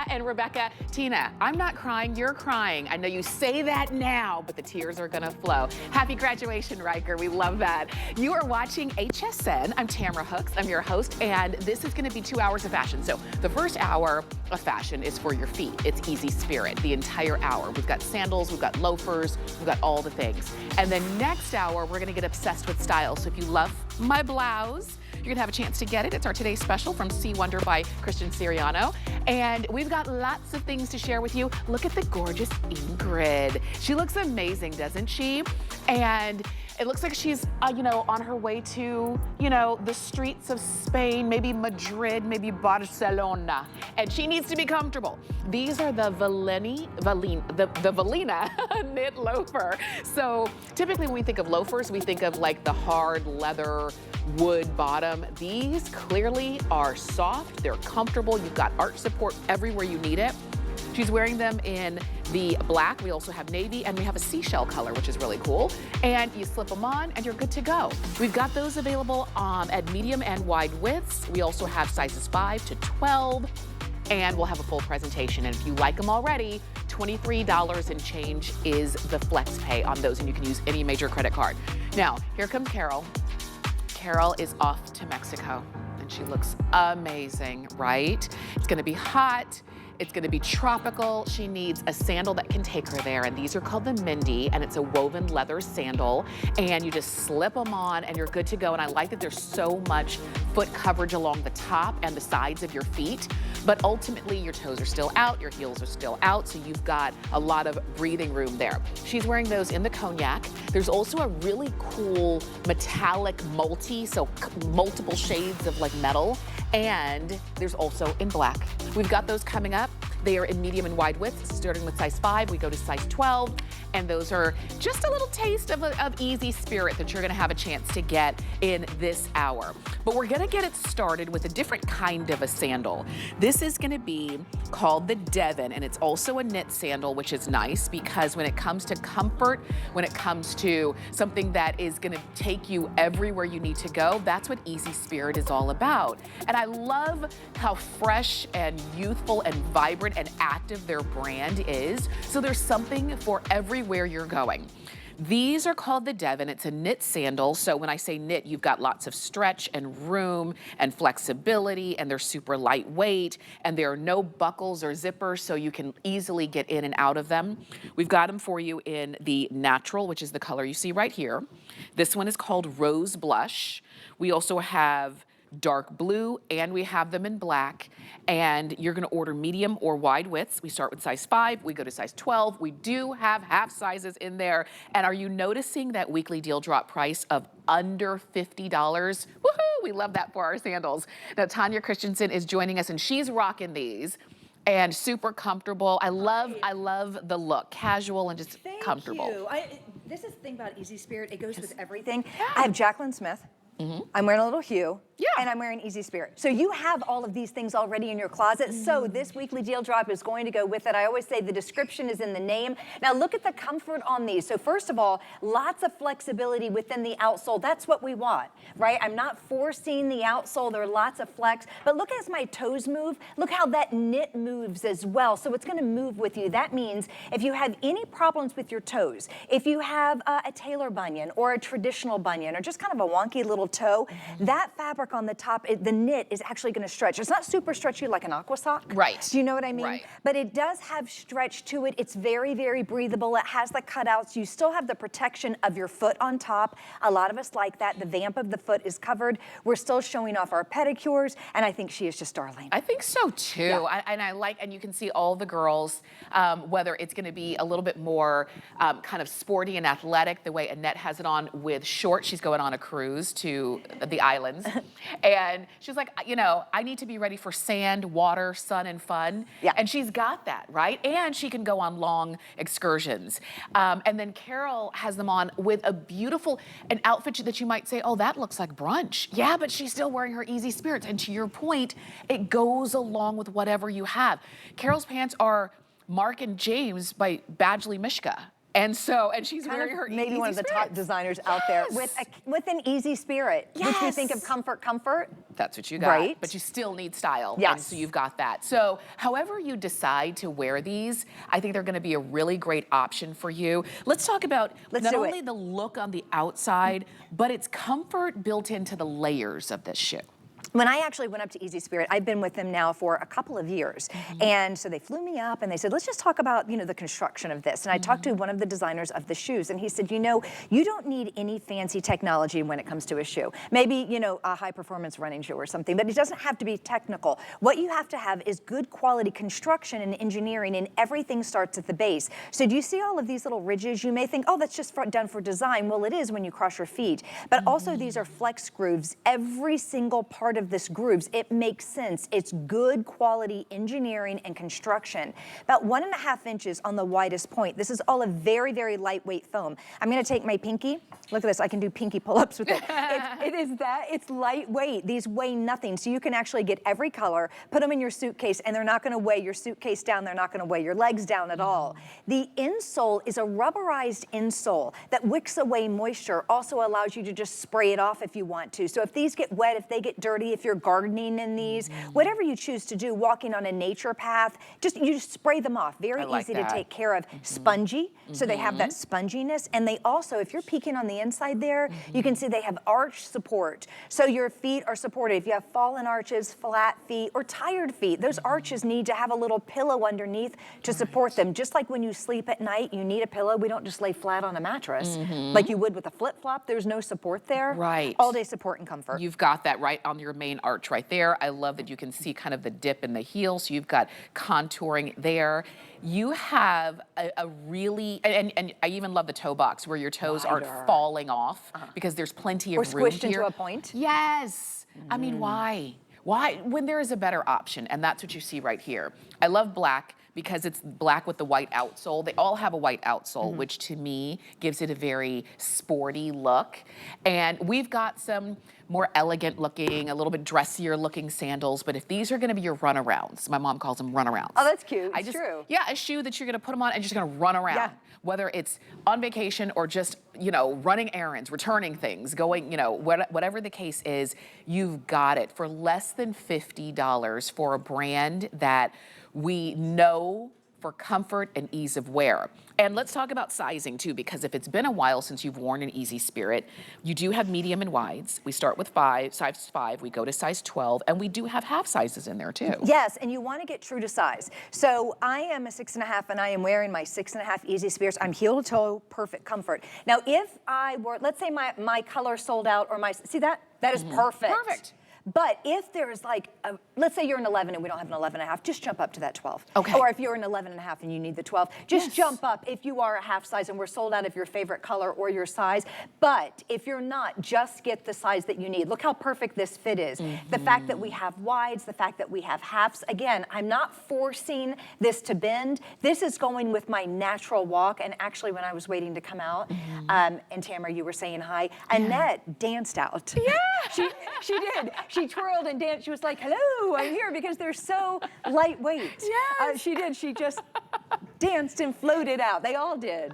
and Rebecca. Tina, I'm not crying, you're crying. I know you say that now, but the tears are gonna flow. Happy graduation, Riker, we love that. You are watching HSN. I'm Tamara Hooks, I'm your host, and this is gonna be 2 hours of fashion. So the first hour of fashion is for your feet. It's Easy Spirit, the entire hour. We've got sandals, we've got loafers, we've got all the things. And then next hour, we're gonna get obsessed with style. So if you love my blouse, you're gonna have a chance to get it. It's our today's special from Sea Wonder by Christian Siriano. And we've got lots of things to share with you. Look at the gorgeous Ingrid. She looks amazing, doesn't she? And it looks like she's, on her way to, the streets of Spain, maybe Madrid, maybe Barcelona. And she needs to be comfortable. These are the Valina knit loafer. So typically when we think of loafers, we think of like the hard leather wood bottom. These clearly are soft, they're comfortable, you've got arch support everywhere you need it. She's wearing them in the black. We also have navy, and we have a seashell color, which is really cool. And you slip them on, and you're good to go. We've got those available at medium and wide widths. We also have sizes 5 to 12, and we'll have a full presentation. And if you like them already, $23 and change is the flex pay on those, and you can use any major credit card. Now, here comes Carol. Carol is off to Mexico, and she looks amazing, right? It's gonna be hot. It's gonna be tropical. She needs a sandal that can take her there, and these are called the Mindy, and it's a woven leather sandal, and you just slip them on and you're good to go. And I like that there's so much foot coverage along the top and the sides of your feet, but ultimately your toes are still out, your heels are still out, so you've got a lot of breathing room there. She's wearing those in the cognac. There's also a really cool metallic multi, so multiple shades of like metal, and there's also in black. We've got those coming up. They are in medium and wide widths, starting with size 5. We go to size 12, and those are just a little taste of Easy Spirit that you're gonna have a chance to get in this hour. But we're gonna get it started with a different kind of a sandal. This is gonna be called the Devon, and it's also a knit sandal, which is nice because when it comes to comfort, when it comes to something that is gonna take you everywhere you need to go, that's what Easy Spirit is all about. And I love how fresh and youthful and vibrant and active their brand is. So there's something for everywhere you're going. These are called the Devon. It's a knit sandal. So when I say knit, you've got lots of stretch and room and flexibility, and they're super lightweight, and there are no buckles or zippers, so you can easily get in and out of them. We've got them for you in the natural, which is the color you see right here. This one is called Rose Blush. We also have dark blue, and we have them in black, and you're gonna order medium or wide widths. We start with size 5, we go to size 12. We do have half sizes in there. And are you noticing that weekly deal drop price of under $50? Woohoo, we love that for our sandals. Now, Tanya Christensen is joining us, and she's rocking these. And super comfortable. I love the look, casual and just comfortable. Thank you. This is the thing about Easy Spirit, it goes with everything. Yeah. I have Jacqueline Smith. I'm wearing a little hue, and I'm wearing Easy Spirit. So you have all of these things already in your closet, so this weekly deal drop is going to go with it. I always say the description is in the name. Now look at the comfort on these. So first of all, lots of flexibility within the outsole. That's what we want, right? I'm not forcing the outsole. There are lots of flex, but look as my toes move. Look how that knit moves as well. So it's gonna move with you. That means if you have any problems with your toes, if you have a tailor bunion or a traditional bunion or just kind of a wonky little toe, that fabric on the top, the knit is actually gonna stretch. It's not super stretchy like an aqua sock. Right. Do you know what I mean? Right. But it does have stretch to it. It's very, very breathable. It has the cutouts. You still have the protection of your foot on top. A lot of us like that. The vamp of the foot is covered. We're still showing off our pedicures, and I think she is just darling. I think so too. Yeah. And you can see all the girls, whether it's gonna be a little bit more kind of sporty and athletic, the way Annette has it on with shorts. She's going on a cruise to the islands. And she's like, I need to be ready for sand, water, sun, and fun. Yeah. And she's got that, right? And she can go on long excursions. And then Carol has them on with an outfit that you might say, oh, that looks like brunch. Yeah, but she's still wearing her Easy Spirits. And to your point, it goes along with whatever you have. Carol's pants are Mark and James by Badgley Mishka. And she's wearing her maybe Easy one of the Spirits. top designers out there with an easy spirit, which we think of comfort. That's what you got, right? But you still need style, Yes. and so you've got that. So however you decide to wear these, I think they're gonna be a really great option for you. Let's talk about not only the look on the outside, but it's comfort built into the layers of this shoe. When I actually went up to Easy Spirit, I've been with them now for a couple of years. And so they flew me up and they said, let's just talk about, the construction of this. And I talked to one of the designers of the shoes and he said, you don't need any fancy technology when it comes to a shoe. Maybe, a high performance running shoe or something, but it doesn't have to be technical. What you have to have is good quality construction and engineering, and everything starts at the base. So do you see all of these little ridges? You may think, oh, that's just done for design. Well, it is when you cross your feet. But also these are flex grooves. Every single part of this grooves, it makes sense. It's good quality engineering and construction. About 1.5 inches on the widest point. This is all a very, very lightweight foam. I'm gonna take my pinky. Look at this, I can do pinky pull-ups with it. It's lightweight. These weigh nothing. So you can actually get every color, put them in your suitcase, and they're not gonna weigh your suitcase down. They're not gonna weigh your legs down at all. The insole is a rubberized insole that wicks away moisture, also allows you to just spray it off if you want to. So if these get wet, if they get dirty, if you're gardening in these, whatever you choose to do, walking on a nature path, you just spray them off. Very easy to take care of. Spongy, so they have that sponginess. And they also, if you're peeking on the inside there, you can see they have arch support. So your feet are supported. If you have fallen arches, flat feet, or tired feet, those arches need to have a little pillow underneath to support them. Just like when you sleep at night, you need a pillow. We don't just lay flat on a mattress like you would with a flip-flop. There's no support there. Right. All day support and comfort. You've got that right on your main arch right there. I love that you can see kind of the dip in the heel, so you've got contouring there. You have a really, and I even love the toe box where your toes aren't falling off because there's plenty of room here. Or squished into a point. Yes. I mean, why? Why? When there is a better option, and that's what you see right here. I love black because it's black with the white outsole. They all have a white outsole, which to me gives it a very sporty look. And we've got some more elegant looking, a little bit dressier looking sandals, but if these are gonna be your runarounds, my mom calls them runarounds. Oh, that's cute, it's true. Yeah, a shoe that you're gonna put them on and just gonna run around. Yeah. Whether it's on vacation or just, running errands, returning things, going, whatever the case is, you've got it for less than $50 for a brand that we know for comfort and ease of wear. And let's talk about sizing too, because if it's been a while since you've worn an Easy Spirit, you do have medium and wides. We start with size 5, we go to size 12, and we do have half sizes in there too. Yes, and you want to get true to size. So I am a 6.5 and I am wearing my 6.5 Easy Spirits. I'm heel to toe, perfect comfort. Now if I were, let's say my color sold out, or see that? That is perfect. Perfect. But if there's let's say you're an 11 and we don't have an 11.5, just jump up to that 12. Okay. Or if you're an 11.5 and you need the 12, just jump up if you are a half size and we're sold out of your favorite color or your size. But if you're not, just get the size that you need. Look how perfect this fit is. The fact that we have wides, the fact that we have halves. Again, I'm not forcing this to bend. This is going with my natural walk. And actually, when I was waiting to come out, and Tamara, you were saying hi, Annette danced out. Yeah. She did. She twirled and danced. She was like, hello, I'm here, because they're so lightweight. Yes. She did. She just danced and floated out. They all did.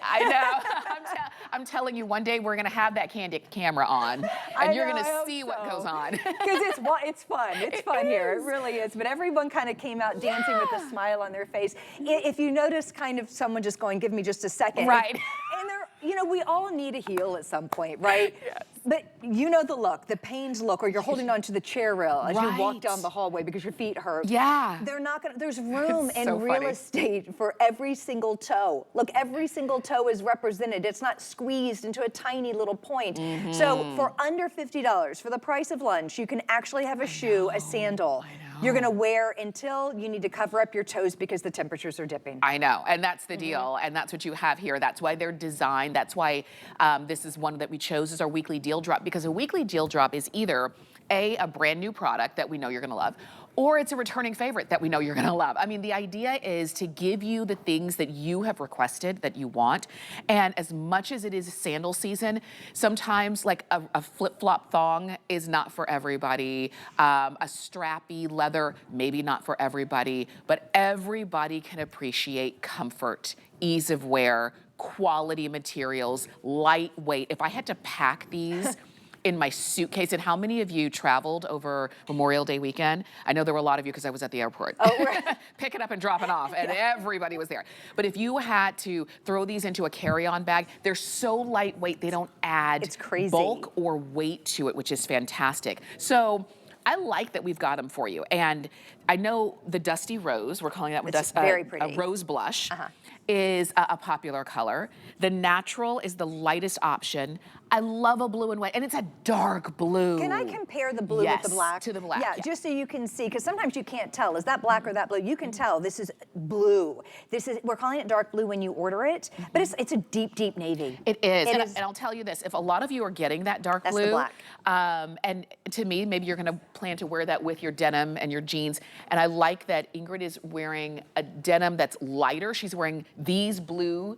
I know. I'm telling you, one day we're going to have that candid camera on, and you're going to see what goes on. Because it's fun. It's fun here. It really is. But everyone kind of came out dancing with a smile on their face. If you notice kind of someone just going, give me just a second. Right. And they're, we all need a heel at some point, right? Yes. But you know the look, the pained look, or you're holding onto the chair rail as you walk down the hallway because your feet hurt. Yeah. They're not gonna, there's room in real estate for every single toe. Look, every single toe is represented. It's not squeezed into a tiny little point. So for under $50, for the price of lunch, you can actually have a shoe, a sandal, you're gonna wear until you need to cover up your toes because the temperatures are dipping. I know, and that's the deal, and that's what you have here. That's why they're designed. That's why this is one that we chose as our weekly deal drop, because a weekly deal drop is either a brand new product that we know you're gonna love, or it's a returning favorite that we know you're gonna love. I mean, the idea is to give you the things that you have requested, that you want. And as much as it is sandal season, sometimes like a flip-flop thong is not for everybody. A strappy leather, maybe not for everybody, but everybody can appreciate comfort, ease of wear, quality materials, lightweight. If I had to pack these in my suitcase, and how many of you traveled over Memorial Day weekend? I know there were a lot of you because I was at the airport. Oh, picking up and dropping off, and everybody was there. But if you had to throw these into a carry-on bag, they're so lightweight, they don't add bulk or weight to it, which is fantastic. So I like that we've got them for you. And I know the Dusty Rose, we're calling that very pretty. A rose blush, is a popular color. The natural is the lightest option. I love a blue and white, and it's a dark blue. Can I compare the blue with the black? To the black. Yeah, just so you can see, because sometimes you can't tell, is that black or that blue? You can tell this is blue. We're calling it dark blue when you order it, but it's a deep, deep navy. It is, and I'll tell you this, if a lot of you are getting that dark blue, the black. And to me, maybe you're gonna plan to wear that with your denim and your jeans, and I like that Ingrid is wearing a denim that's lighter. She's wearing these blue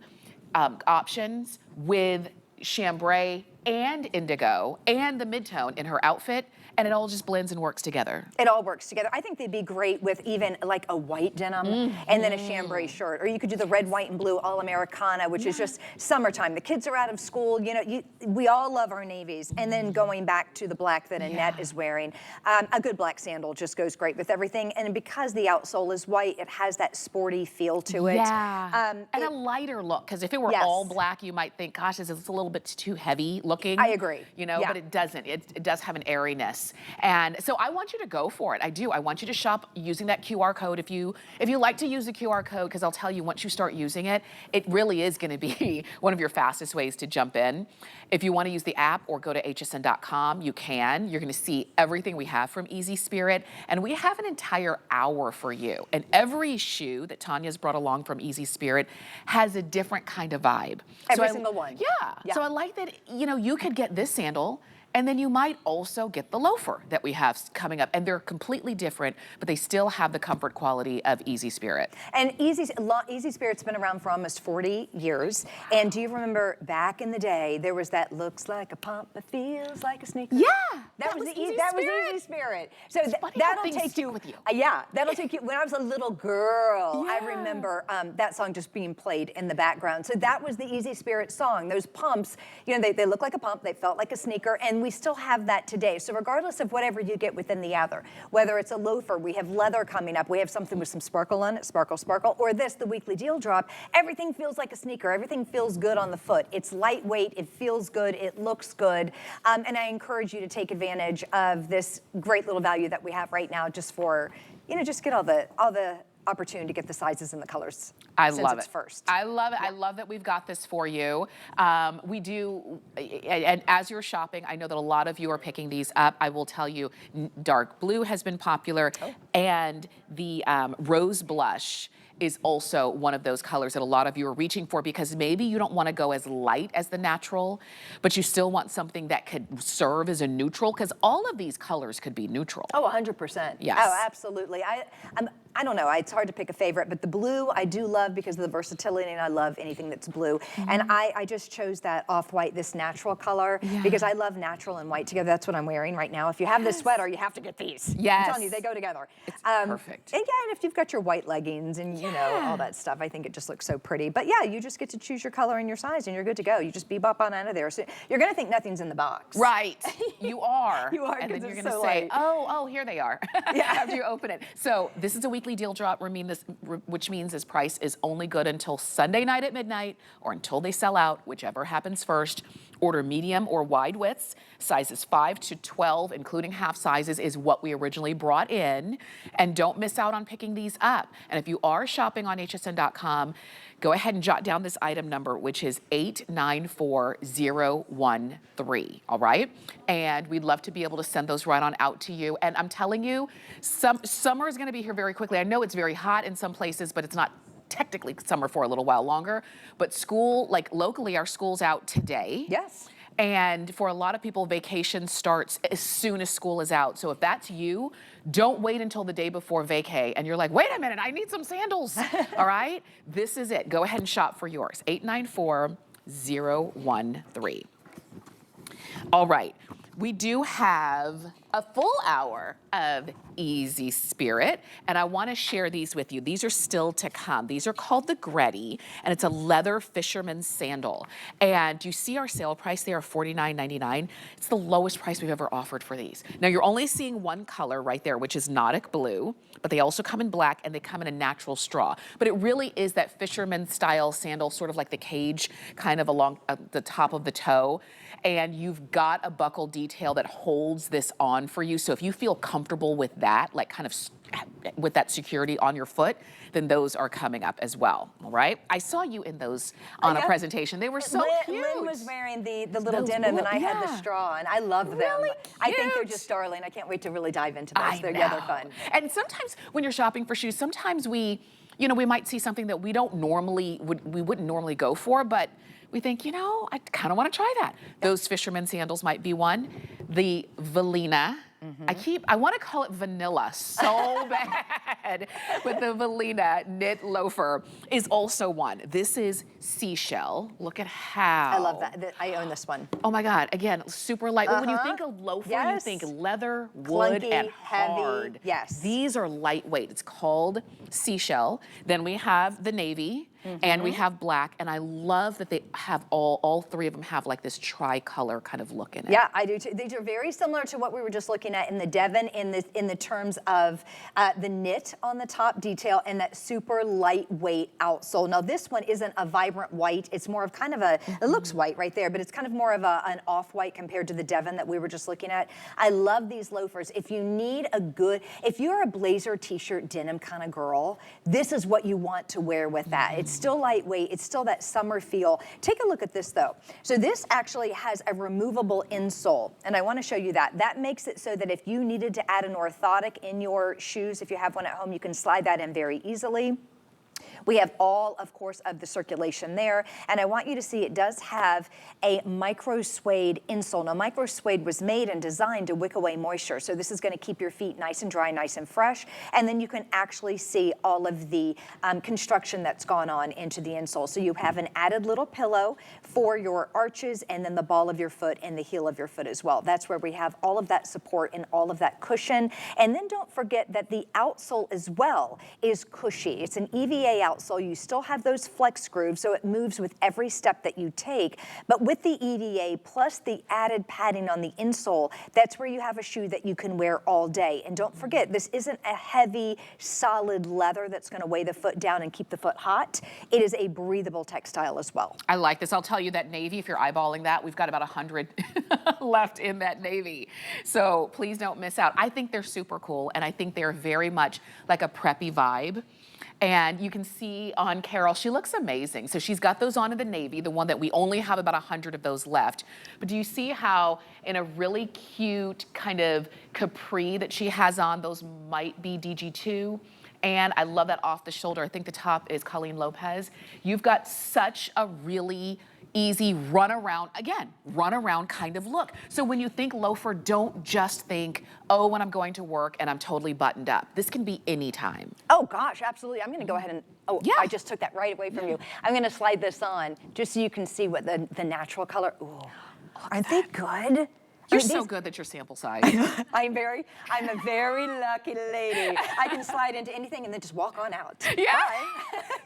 options with chambray and indigo and the mid-tone in her outfit, and it all just blends and works together. It all works together. I think they'd be great with even like a white denim and then a chambray shirt, or you could do the red, white, and blue all-Americana, which is just summertime. The kids are out of school, you know, we all love our navies. And then going back to the black that Annette is wearing, a good black sandal just goes great with everything. And because the outsole is white, it has that sporty feel to it. Yeah, and a lighter look, because if it were all black, you might think, gosh, this is a little bit too heavy looking. I agree. You know, but it doesn't. It does have an airiness. And so I want you to go for it. I do. I want you to shop using that QR code. If you like to use the QR code, because I'll tell you, once you start using it, it really is going to be one of your fastest ways to jump in. If you want to use the app or go to hsn.com, you can. You're going to see everything we have from Easy Spirit, and we have an entire hour for you. And every shoe that Tanya's brought along from Easy Spirit has a different kind of vibe. Every single one. Yeah. So I like that, you know, you could get this sandal, and then you might also get the loafer that we have coming up. And they're completely different, but they still have the comfort quality of Easy Spirit. And Easy Spirit's been around for almost 40 years. And do you remember back in the day, there was that looks like a pump that feels like a sneaker? Yeah. That was Easy Spirit. So that'll take you. With you. Yeah, that'll take you. When I was a little girl, I remember that song just being played in the background. So that was the Easy Spirit song. Those pumps, you know, they look like a pump, they felt like a sneaker, and we still have that today. So regardless of whatever you get within the other, whether it's a loafer, we have leather coming up, we have something with some sparkle on it, sparkle, sparkle, or this, the weekly deal drop, everything feels like a sneaker. Everything feels good on the foot. It's lightweight, it feels good, it looks good. And I encourage you to take advantage of this great little value that we have right now, just for, you know, just get all the opportunity to get the sizes and the colors. I love it. First. I love it. I love that we've got this for you. We do, and as you're shopping, I know that a lot of you are picking these up. I will tell you, dark blue has been popular, and the rose blush is also one of those colors that a lot of you are reaching for, because maybe you don't want to go as light as the natural, but you still want something that could serve as a neutral, because all of these colors could be neutral. Oh, 100%. Yes. Oh, absolutely. I don't know, it's hard to pick a favorite, but the blue I do love because of the versatility, and I love anything that's blue. And I just chose that off-white, this natural color, because I love natural and white together. That's what I'm wearing right now. If you have this sweater, you have to get these. Yes. I'm telling you, they go together. It's perfect. And yeah, and if you've got your white leggings and you know, all that stuff, I think it just looks so pretty. But yeah, you just get to choose your color and your size, and you're good to go. You just bebop on out of there. So you're gonna think nothing's in the box. Right, you are. You are, and then you're gonna so say, light. oh, here they are, after you open it. So this is a weekly deal drop, which means this price is only good until Sunday night at midnight, or until they sell out, whichever happens first. Order medium or wide widths. Sizes 5 to 12, including half sizes, is what we originally brought in. And don't miss out on picking these up. And if you are shopping on hsn.com, go ahead and jot down this item number, which is 894013, all right? And we'd love to be able to send those right on out to you. And I'm telling you, summer is gonna be here very quickly. I know it's very hot in some places, but it's not technically summer for a little while longer. But school, like locally, our school's out today. Yes. And for a lot of people, vacation starts as soon as school is out. So if that's you, don't wait until the day before vacay and you're like, wait a minute, I need some sandals. All right? This is it. Go ahead and shop for yours. 894013. All right. We do have a full hour of Easy Spirit, and I want to share these with you. These are still to come. These are called the Gretty, and it's a leather fisherman sandal. And you see our sale price there of $49.99. It's the lowest price we've ever offered for these. Now you're only seeing one color right there, which is Nautic Blue, but they also come in black and they come in a natural straw. But it really is that fisherman style sandal, sort of like the cage kind of along the top of the toe. And you've got a buckle detail that holds this on for you. So if you feel comfortable with that, like kind of with that security on your foot, then those are coming up as well, all right? I saw you in those on a presentation. They were so cute. Lynn was wearing the little denim, and I had the straw, and I love them. Really I think they're just darling. I can't wait to really dive into those. They're fun. And sometimes when you're shopping for shoes, sometimes we might see something that we wouldn't normally go for, but we think, I kind of want to try that. Those fisherman sandals might be one. The Valina. I want to call it vanilla so bad, but the Valina knit loafer is also one. This is seashell. Look at how. I love that. I own this one. Oh my God. Again, super light. When you think of loafer, you think leather, wood, clunky, and heavy. hard. Yes. These are lightweight. It's called seashell. Then we have the navy. And we have black, and I love that they have all three of them have like this tricolor kind of look in it. Yeah, I do too. These are very similar to what we were just looking at in the Devon in the terms of the knit on the top detail and that super lightweight outsole. Now this one isn't a vibrant white. It's more of kind of a, it looks white right there, but it's kind of more of an off-white compared to the Devon that we were just looking at. I love these loafers. If you need if you're a blazer, t-shirt, denim kind of girl, this is what you want to wear with that. It's still lightweight, it's still that summer feel. Take a look at this though. So this actually has a removable insole, and I want to show you that. That makes it so that if you needed to add an orthotic in your shoes, if you have one at home, you can slide that in very easily. We have all, of course, of the circulation there. And I want you to see it does have a micro suede insole. Now, micro suede was made and designed to wick away moisture. So this is going to keep your feet nice and dry, nice and fresh. And then you can actually see all of the construction that's gone on into the insole. So you have an added little pillow for your arches and then the ball of your foot and the heel of your foot as well. That's where we have all of that support and all of that cushion. And then don't forget that the outsole as well is cushy. It's an EVA outsole. You still have those flex grooves, so it moves with every step that you take. But with the EVA plus the added padding on the insole, that's where you have a shoe that you can wear all day. And don't forget, this isn't a heavy, solid leather that's going to weigh the foot down and keep the foot hot. It is a breathable textile as well. I like this. I'll tell you that navy, if you're eyeballing that, we've got about 100 left in that navy. So please don't miss out. I think they're super cool, and I think they're very much like a preppy vibe. And you can see on Carol, she looks amazing. So she's got those on in the navy, the one that we only have about 100 of those left. But do you see how in a really cute kind of capri that she has on, those might be DG2? And I love that off the shoulder. I think the top is Colleen Lopez. You've got such a really easy run around kind of look. So when you think loafer, don't just think, oh, when I'm going to work and I'm totally buttoned up. This can be any time. Oh gosh, absolutely. I'm gonna go ahead and, I just took that right away from you. I'm gonna slide this on just so you can see what the natural color, ooh, aren't they good? You're so good that you're sample size. I'm a very lucky lady. I can slide into anything and then just walk on out. Yeah.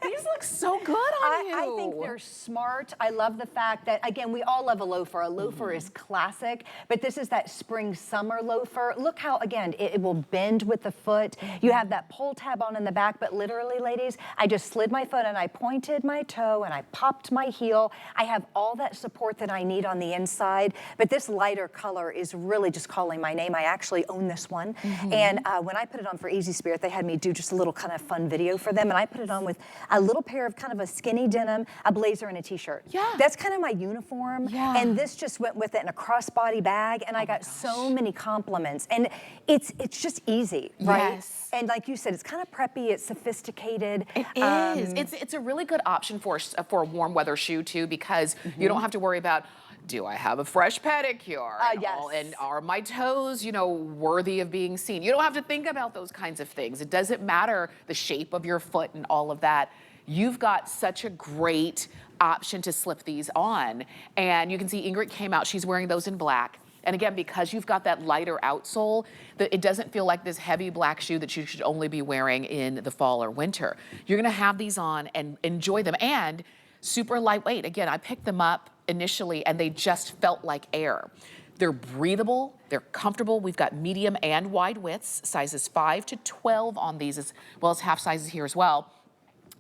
These look so good on you. I think they're smart. I love the fact that, again, we all love a loafer. A loafer is classic, but this is that spring summer loafer. Look how, again, it will bend with the foot. You have that pull tab on in the back, but literally, ladies, I just slid my foot and I pointed my toe and I popped my heel. I have all that support that I need on the inside, but this lighter color is really just calling my name. I actually own this one. And when I put it on for Easy Spirit, they had me do just a little kind of fun video for them. And I put it on with a little pair of kind of a skinny denim, a blazer, and a t-shirt. Yeah. That's kind of my uniform. Yeah. And this just went with it in a crossbody bag. And I got so many compliments. And it's just easy, right? Yes. And like you said, it's kind of preppy, it's sophisticated. It is. It's a really good option for a warm weather shoe too, because you don't have to worry about, do I have a fresh pedicure? Yes. And are my toes, worthy of being seen? You don't have to think about those kinds of things. It doesn't matter the shape of your foot and all of that. You've got such a great option to slip these on. And you can see Ingrid came out, she's wearing those in black. And again, because you've got that lighter outsole, it doesn't feel like this heavy black shoe that you should only be wearing in the fall or winter. You're gonna have these on and enjoy them, and super lightweight. Again, I picked them up initially and they just felt like air. They're breathable, they're comfortable. We've got medium and wide widths, sizes 5 to 12 on these, as well as half sizes here as well.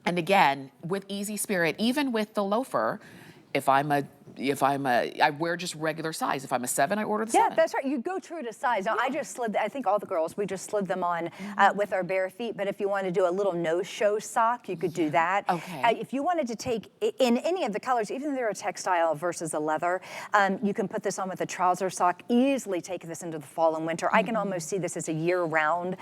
And again, with Easy Spirit, even with the loafer, I wear just regular size. If I'm a 7, I order the 7. Yeah, that's right. You go true to size. Now, I just slid, I think all the girls, we just slid them on with our bare feet. But if you want to do a little no-show sock, you could do that. Okay. If you wanted to take, in any of the colors, even if they're a textile versus a leather, you can put this on with a trouser sock, easily take this into the fall and winter. I can almost see this as a year-round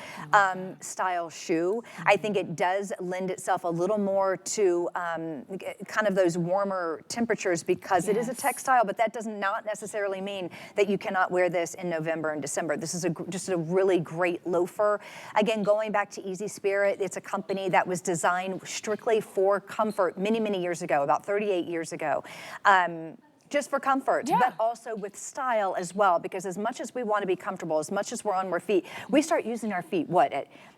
style shoe. I think it does lend itself a little more to kind of those warmer temperatures because it is a textile, but that does not necessarily mean that you cannot wear this in November and December. This is just a really great loafer. Again, going back to Easy Spirit, it's a company that was designed strictly for comfort many, many years ago, about 38 years ago. Just for comfort, but also with style as well, because as much as we want to be comfortable, as much as we're on our feet, we start using our feet,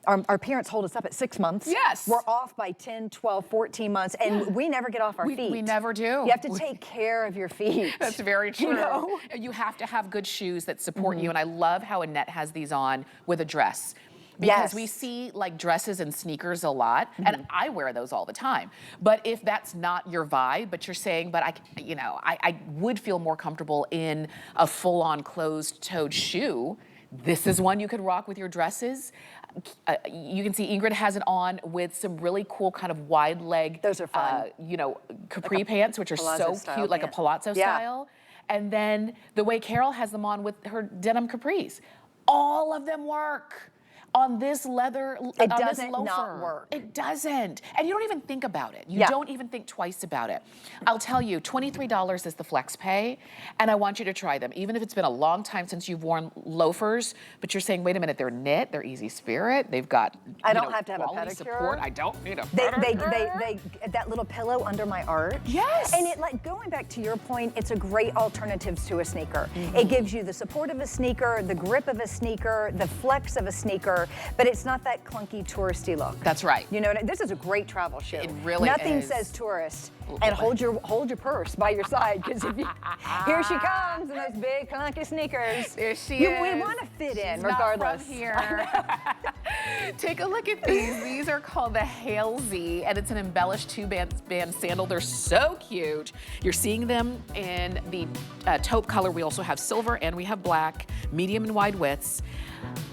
our parents hold us up at 6 months. Yes. We're off by 10, 12, 14 months, and we never get off our feet. We never do. You have to take care of your feet. That's very true. You know? You have to have good shoes that support you, and I love how Annette has these on with a dress. Because we see like dresses and sneakers a lot, and I wear those all the time. But if that's not your vibe, but you're saying, but I would feel more comfortable in a full-on closed-toed shoe, this is one you could rock with your dresses. You can see Ingrid has it on with some really cool kind of wide leg, those are fun. Capri like pants, which are so cute, like a palazzo style. And then the way Carol has them on with her denim capris. All of them work. On this leather, it on doesn't this loafer. not work. It doesn't. And you don't even think about it. You don't even think twice about it. I'll tell you, $23 is the flex pay, and I want you to try them. Even if it's been a long time since you've worn loafers, but you're saying, wait a minute, they're knit, they're Easy Spirit, they've got I don't have to have a pedicure. Support. I don't need a pedicure. They that little pillow under my arch. Yes. And it, like, going back to your point, it's a great alternative to a sneaker. It gives you the support of a sneaker, the grip of a sneaker, the flex of a sneaker, but it's not that clunky touristy look. That's right. You know, this is a great travel shoe. It really Nothing is. says tourist. And hold your purse by your side, because if you, here she comes in those big clunky sneakers. There she is. We want to fit in, She's regardless. Not from here. Take a look at these. These are called the Hailsey, and it's an embellished 2-band sandal. They're so cute. You're seeing them in the taupe color. We also have silver and we have black, medium and wide widths.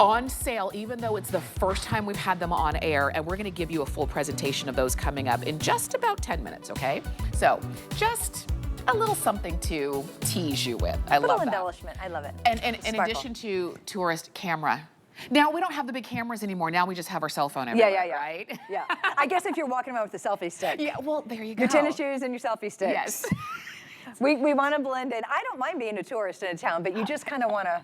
On sale, even though it's the first time we've had them on air, and we're gonna give you a full presentation of those coming up in just about 10 minutes, okay? So, just a little something to tease you with. I love that. A little embellishment, I love it. And in addition to tourist camera, now we don't have the big cameras anymore. Now we just have our cell phone everywhere, right? Yeah. I guess if you're walking around with a selfie stick. Yeah, well, there you go. Your tennis shoes and your selfie sticks. Yes. We want to blend in. I don't mind being a tourist in a town, but you just kind of want to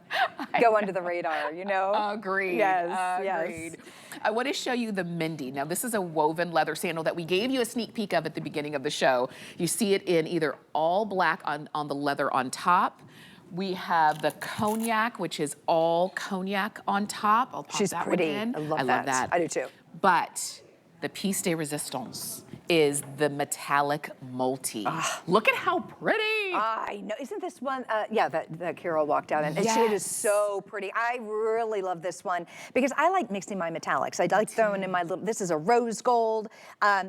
go under the radar, you know? Agreed. Yes. Agreed. I want to show you the Mindy. Now, this is a woven leather sandal that we gave you a sneak peek of at the beginning of the show. You see it in either all black on the leather on top. We have the cognac, which is all cognac on top. I'll pop She's that pretty. one in. I love that. I do too. But the piece de resistance is the metallic multi. Look at how pretty. I know. Isn't this one? Yeah, that Carol walked out in. Yes. It is so pretty. I really love this one because I like mixing my metallics. I like throwing in my little, this is a rose gold.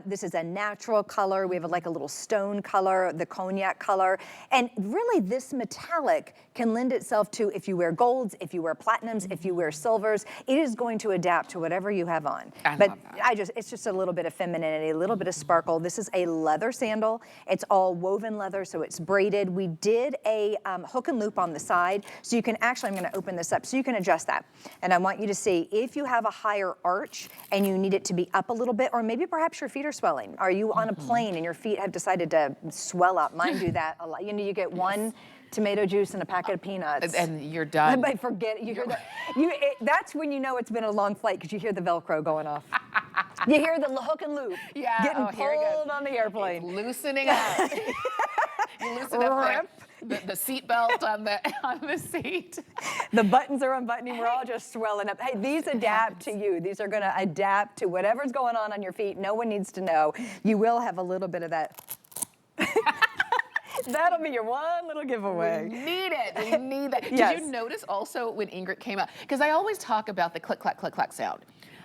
This is a natural color. We have like a little stone color, the cognac color. And really this metallic can lend itself to, if you wear golds, if you wear platinums, if you wear silvers, it is going to adapt to whatever you have on. I love that. It's just a little bit of femininity, a little bit of sparkle. This is a leather sandal. It's all woven leather, so it's braided. We did a hook and loop on the side, so you can actually, I'm gonna open this up, so you can adjust that. And I want you to see, if you have a higher arch and you need it to be up a little bit, or maybe perhaps your feet are swelling. Are you on a plane and your feet have decided to swell up? Mine do that a lot. You know, you get one tomato juice and a packet of peanuts. And you're done. I forget, you hear that. That's when you know it's been a long flight, because you hear the Velcro going off. You hear the hook and loop getting pulled on the airplane. It's loosening up. You loosen up the seat belt on the seat. The buttons are unbuttoning. We're all just swelling up. Hey, these adapt to you. These are going to adapt to whatever's going on your feet. No one needs to know. You will have a little bit of that. That'll be your one little giveaway. We need it. We need that. Yes. Did you notice also when Ingrid came out? Because I always talk about the click, clack, click, clack sound.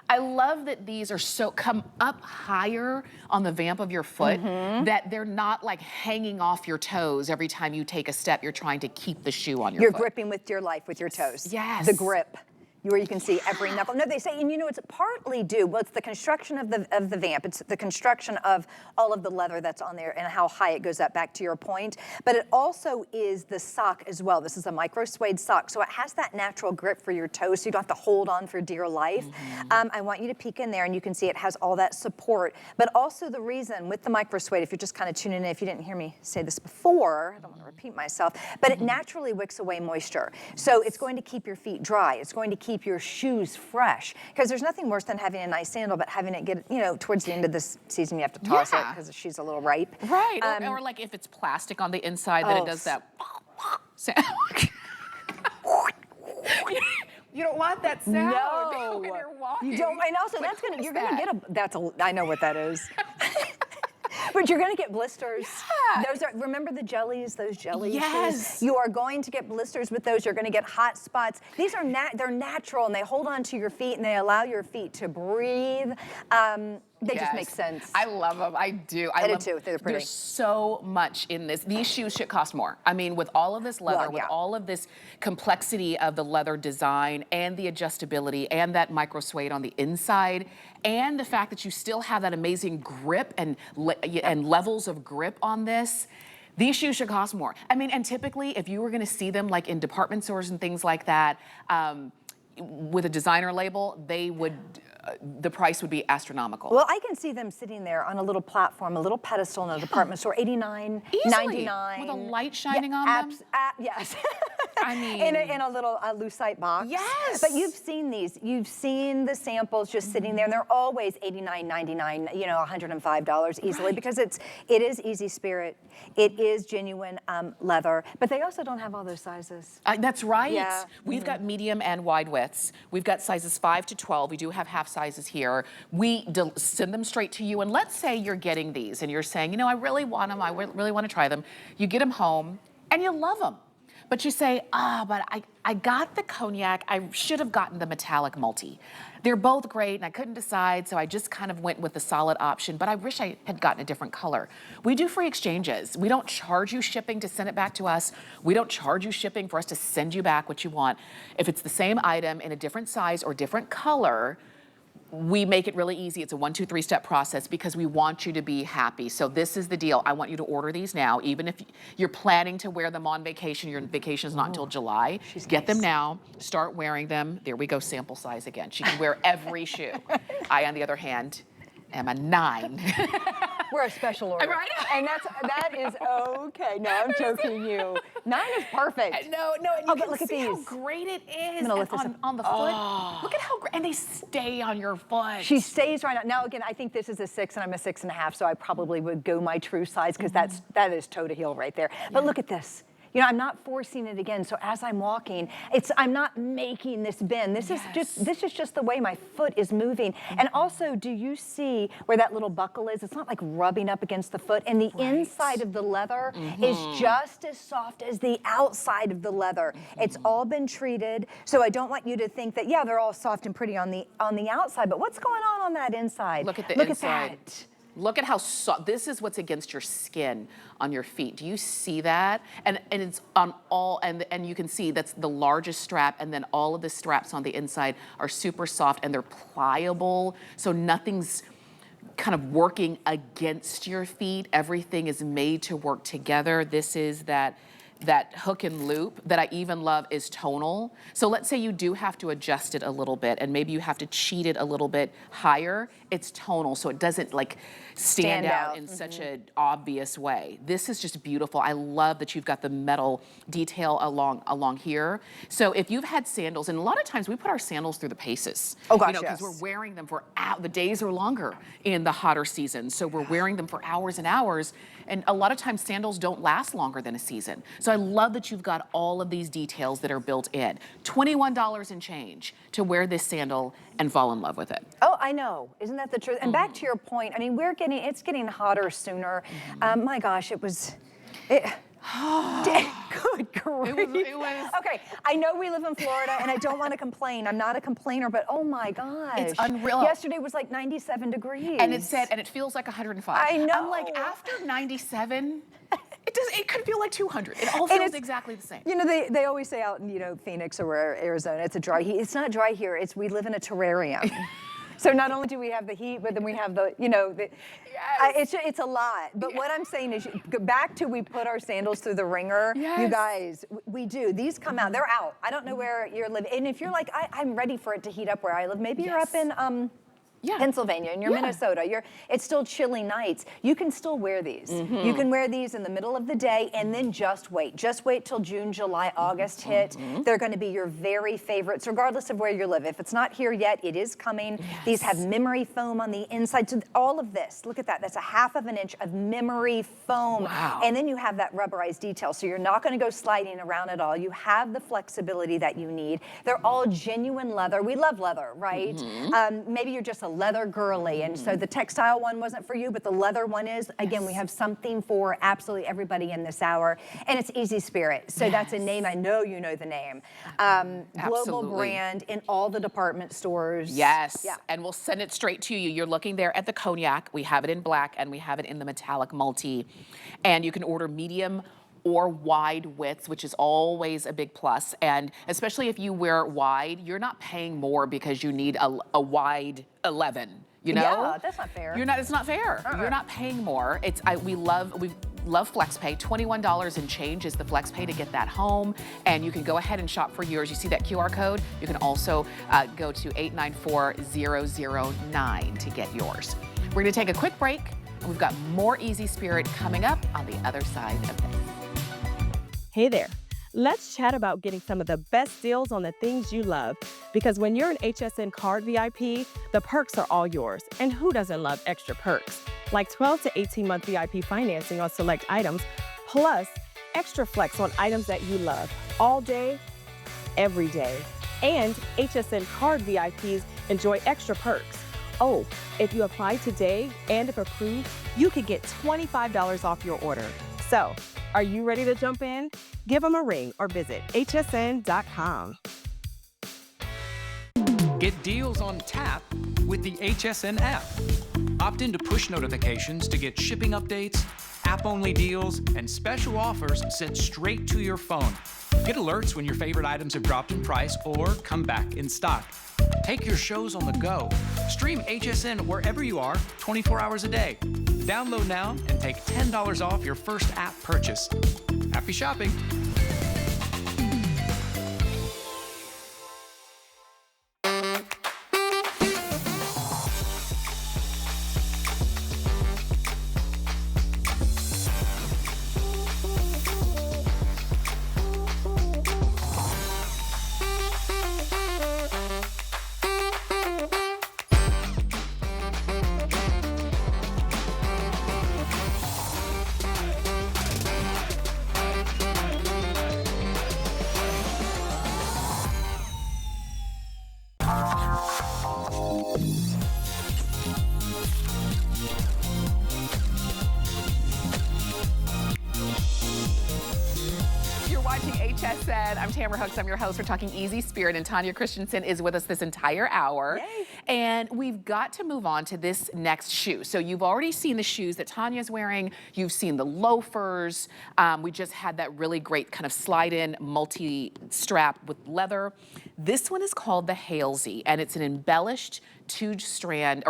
I love that these are come up higher on the vamp of your foot, that they're not like hanging off your toes every time you take a step. You're trying to keep the shoe on your foot. You're gripping with your life with your toes. Yes. The grip. Where you can see every knuckle. No, they say, and you know, it's partly due, well, it's the construction of the vamp. It's the construction of all of the leather that's on there and how high it goes up, back to your point. But it also is the sock as well. This is a micro suede sock. So it has that natural grip for your toes, so you don't have to hold on for dear life. I want you to peek in there and you can see it has all that support. But also the reason with the micro suede, if you're just kind of tuning in, if you didn't hear me say this before, I don't want to repeat myself, but it naturally wicks away moisture. So it's going to keep your feet dry. It's going to keep your shoes fresh, because there's nothing worse than having a nice sandal but having it get, you know, towards the end of this season you have to toss it because the shoe's a little ripe. Right, or like if it's plastic on the inside, that it does that sound. You don't want that sound when you're walking. You don't, and also that's gonna, you're gonna get I know what that is. But you're going to get blisters. Yeah. Those are, remember the jellies, those jelly Yes. shoes? You are going to get blisters with those. You're going to get hot spots. These are they're natural, and they hold on to your feet, and they allow your feet to breathe. They just make sense. I love them. I do. I do too. They're pretty. There's so much in this. These shoes should cost more. I mean, with all of this leather, with all of this complexity of the leather design and the adjustability and that micro suede on the inside, and the fact that you still have that amazing grip and levels of grip on this, these shoes should cost more. I mean, and typically, if you were going to see them like in department stores and things like that, with a designer label, they would. The price would be astronomical. Well, I can see them sitting there on a little platform, a little pedestal in a department store, $89, $99. With a light shining on them? Yes. I mean. in a little lucite box. Yes. But you've seen these. You've seen the samples just sitting there, and they're always $89, $99, you know, $105 easily, because it is Easy Spirit. It is genuine leather, but they also don't have all those sizes. That's right. Yeah. We've got medium and wide widths. We've got sizes 5 to 12. We do have half sizes here. We send them straight to you. And let's say you're getting these and you're saying, you know, I really want them. I really want to try them. You get them home and you love them. But you say, but I got the cognac. I should have gotten the metallic multi. They're both great, and I couldn't decide, so I just kind of went with the solid option, but I wish I had gotten a different color. We do free exchanges. We don't charge you shipping to send it back to us. We don't charge you shipping for us to send you back what you want. If it's the same item in a different size or different color, we make it really easy. It's a 1, 2, 3 step process because we want you to be happy. So this is the deal. I want you to order these now, even if you're planning to wear them on vacation. Your vacation is not until July. Get them now. Start wearing them. There we go, sample size again. She can wear every shoe. I, on the other hand, am a 9. We're a special order. Right? And that is okay. No, I'm joking you. 9 is perfect. No, and you can look at see these. how great it is on the foot. Look at how great, and they stay on your foot. She stays right now. Now again, I think this is a 6 and I'm a 6.5, so I probably would go my true size, because that is toe to heel right there. But look at this. You know, I'm not forcing it again. So as I'm walking, I'm not making this bend. This is just the way my foot is moving. And also, do you see where that little buckle is? It's not like rubbing up against the foot. And the inside of the leather is just as soft as the outside of the leather. It's all been treated. So I don't want you to think that, yeah, they're all soft and pretty on the outside, but what's going on that inside? Look at the inside. At that. Look at how soft. This is what's against your skin on your feet. Do you see that? And it's on all, and you can see that's the largest strap, and then all of the straps on the inside are super soft and they're pliable. So nothing's kind of working against your feet. Everything is made to work together. This is that hook and loop that I even love is tonal. So let's say you do have to adjust it a little bit, and maybe you have to cheat it a little bit higher. It's tonal, so it doesn't like stand out in such an obvious way. This is just beautiful. I love that you've got the metal detail along here. So if you've had sandals, and a lot of times we put our sandals through the paces. Oh gosh, because we're wearing them for the days are longer in the hotter season. So we're wearing them for hours and hours. And a lot of times sandals don't last longer than a season. So So I love that you've got all of these details that are built in. $21 and change to wear this sandal and fall in love with it. Oh, I know. Isn't that the truth? And back to your point, I mean, it's getting hotter sooner. My gosh, it was... Good grief. It was. Okay, I know we live in Florida, and I don't want to complain. I'm not a complainer, but oh my gosh. It's unreal. Yesterday was like 97 degrees. And it feels like 105. I know. I'm like, after 97, it could feel like 200. It all feels exactly the same. You know, they always say out in, Phoenix or Arizona, it's a dry heat. It's not dry here. We live in a terrarium. So not only do we have the heat, but then we have the, it's a lot. But what I'm saying is, back to we put our sandals through the ringer. Yes. You guys, we do. These come out. They're out. I don't know where you're living. And if you're like, I'm ready for it to heat up where I live, maybe you're up in Pennsylvania, and you're Minnesota, it's still chilly nights. You can still wear these. You can wear these in the middle of the day, and then just wait till June, July, August hit. They're going to be your very favorites, regardless of where you live. If it's not here yet, it is coming. These have memory foam on the inside. So all of this, look at that. That's a 1/2 inch of memory foam. Wow. And then you have that rubberized detail. So you're not going to go sliding around at all. You have the flexibility that you need. They're all genuine leather. We love leather, right? Maybe you're just a leather girly, and so the textile one wasn't for you, but the leather one is. Again, we have something for absolutely everybody in this hour, and it's Easy Spirit. So that's a name, I know you know the name. Global brand in all the department stores. Yes, and we'll send it straight to you. You're looking there at the cognac. We have it in black, and we have it in the metallic multi, and you can order medium or wide widths, which is always a big plus. And especially if you wear wide, you're not paying more because you need a wide 11, you know? Yeah, that's not fair. It's not fair. You're not paying more. We love FlexPay. $21 and change is the FlexPay to get that home. And you can go ahead and shop for yours. You see that QR code? You can also go to 894009 to get yours. We're gonna take a quick break, and we've got more Easy Spirit coming up on the other side of this. Hey there. Let's chat about getting some of the best deals on the things you love. Because when you're an HSN card VIP, the perks are all yours. And who doesn't love extra perks? Like 12 to 18-month VIP financing on select items, plus extra flex on items that you love all day, every day. And HSN card VIPs enjoy extra perks. Oh, if you apply today and if approved, you could get $25 off your order. So, are you ready to jump in? Give them a ring or visit hsn.com. Get deals on tap with the HSN app. Opt into push notifications to get shipping updates, app-only deals, and special offers sent straight to your phone. Get alerts when your favorite items have dropped in price or come back in stock. Take your shows on the go. Stream HSN wherever you are, 24 hours a day. Download now and take $10 off your first app purchase. Happy shopping. HSN. I'm Tamara Hooks. I'm your host. We're talking Easy Spirit, and Tanya Christensen is with us this entire hour. Yay. And we've got to move on to this next shoe. So you've already seen the shoes that Tanya's wearing. You've seen the loafers. We just had that really great kind of slide-in multi-strap with leather. This one is called the Hailsey, and it's an embellished two-band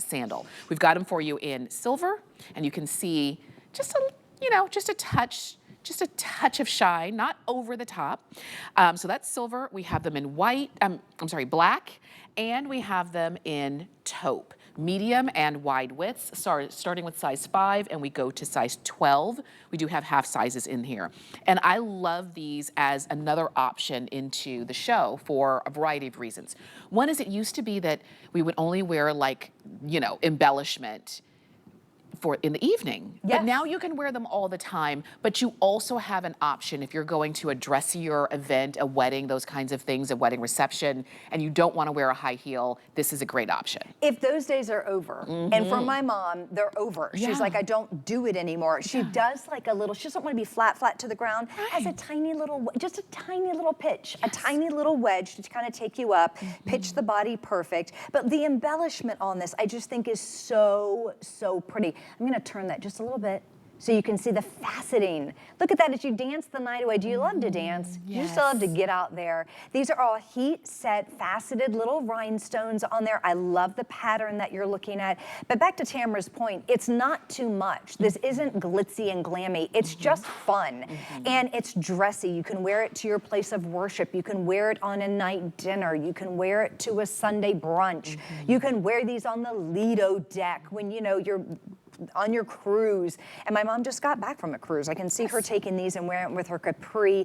sandal. We've got them for you in silver, and you can see just a touch of shine, not over the top. So that's silver. We have them in black, and we have them in taupe, medium and wide widths, starting with size 5, and we go to size 12. We do have half sizes in here. And I love these as another option into the show for a variety of reasons. One is it used to be that we would only wear embellishment for in the evening. Yes. But now you can wear them all the time, but you also have an option if you're going to a dressier event, a wedding, those kinds of things, a wedding reception, and you don't want to wear a high heel, this is a great option. If those days are over, and for my mom, they're over. She's like, I don't do it anymore. She does like a little, she doesn't want to be flat to the ground, has a tiny little, just a tiny little pitch, a tiny little wedge to kind of take you up, pitch the body perfect. But the embellishment on this, I just think is so, so pretty. I'm gonna turn that just a little bit so you can see the faceting. Look at that as you dance the night away. Do you love to dance? Yes. You still love to get out there. These are all heat set, faceted little rhinestones on there. I love the pattern that you're looking at. But back to Tamara's point, it's not too much. This isn't glitzy and glammy. It's just fun. And it's dressy. You can wear it to your place of worship. You can wear it on a night dinner. You can wear it to a Sunday brunch. You can wear these on the Lido deck when, you know, you're on your cruise. And my mom just got back from a cruise. I can see her taking these and wearing it with her capri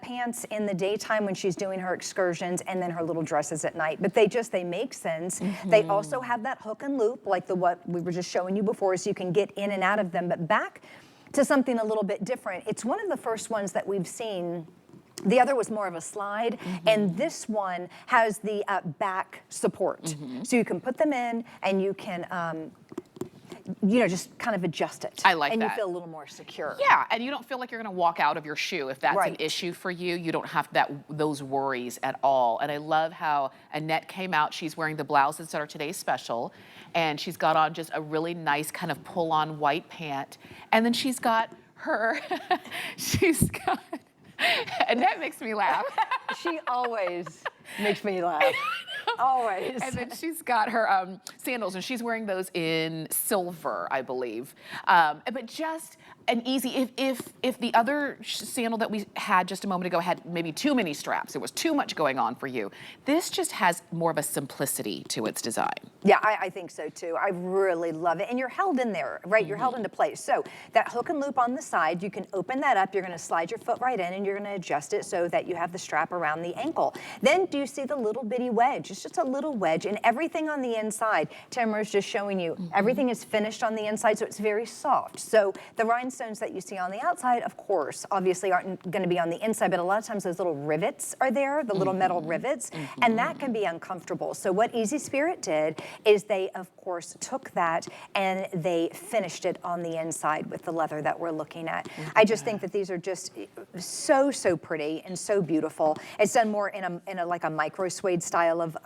pants in the daytime when she's doing her excursions, and then her little dresses at night. But they make sense. They also have that hook and loop like what we were just showing you before, so you can get in and out of them. But back to something a little bit different. It's one of the first ones that we've seen. The other was more of a slide, and this one has the back support. So you can put them in and you can you know, just kind of adjust it. I like that. And you feel a little more secure. Yeah, and you don't feel like you're gonna walk out of your shoe. If that's an Right. issue for you, you don't have those worries at all. And I love how Annette came out. She's wearing the blouses that are today's special, and she's got on just a really nice kind of pull-on white pant. And then she's got her, Annette makes me laugh. She always makes me laugh. Always. And then she's got her sandals, and she's wearing those in silver, I believe. But just an easy, if the other sandal that we had just a moment ago had maybe too many straps, it was too much going on for you, this just has more of a simplicity to its design. Yeah, I think so too. I really love it. And you're held in there, right? You're held into place. So that hook and loop on the side, you can open that up. You're going to slide your foot right in, and you're going to adjust it so that you have the strap around the ankle. Then do you see the little bitty wedge? It's just a little wedge, and everything on the inside, Tamara's just showing you, everything is finished on the inside, so it's very soft. So the rhinestones that you see on the outside, of course, obviously aren't going to be on the inside, but a lot of times those little rivets are there, the little metal rivets, and that can be uncomfortable. So what Easy Spirit did is they, of course, took that and they finished it on the inside with the leather that we're looking at. I just think that these are just so, so pretty and so beautiful. It's done more in a like a micro suede style of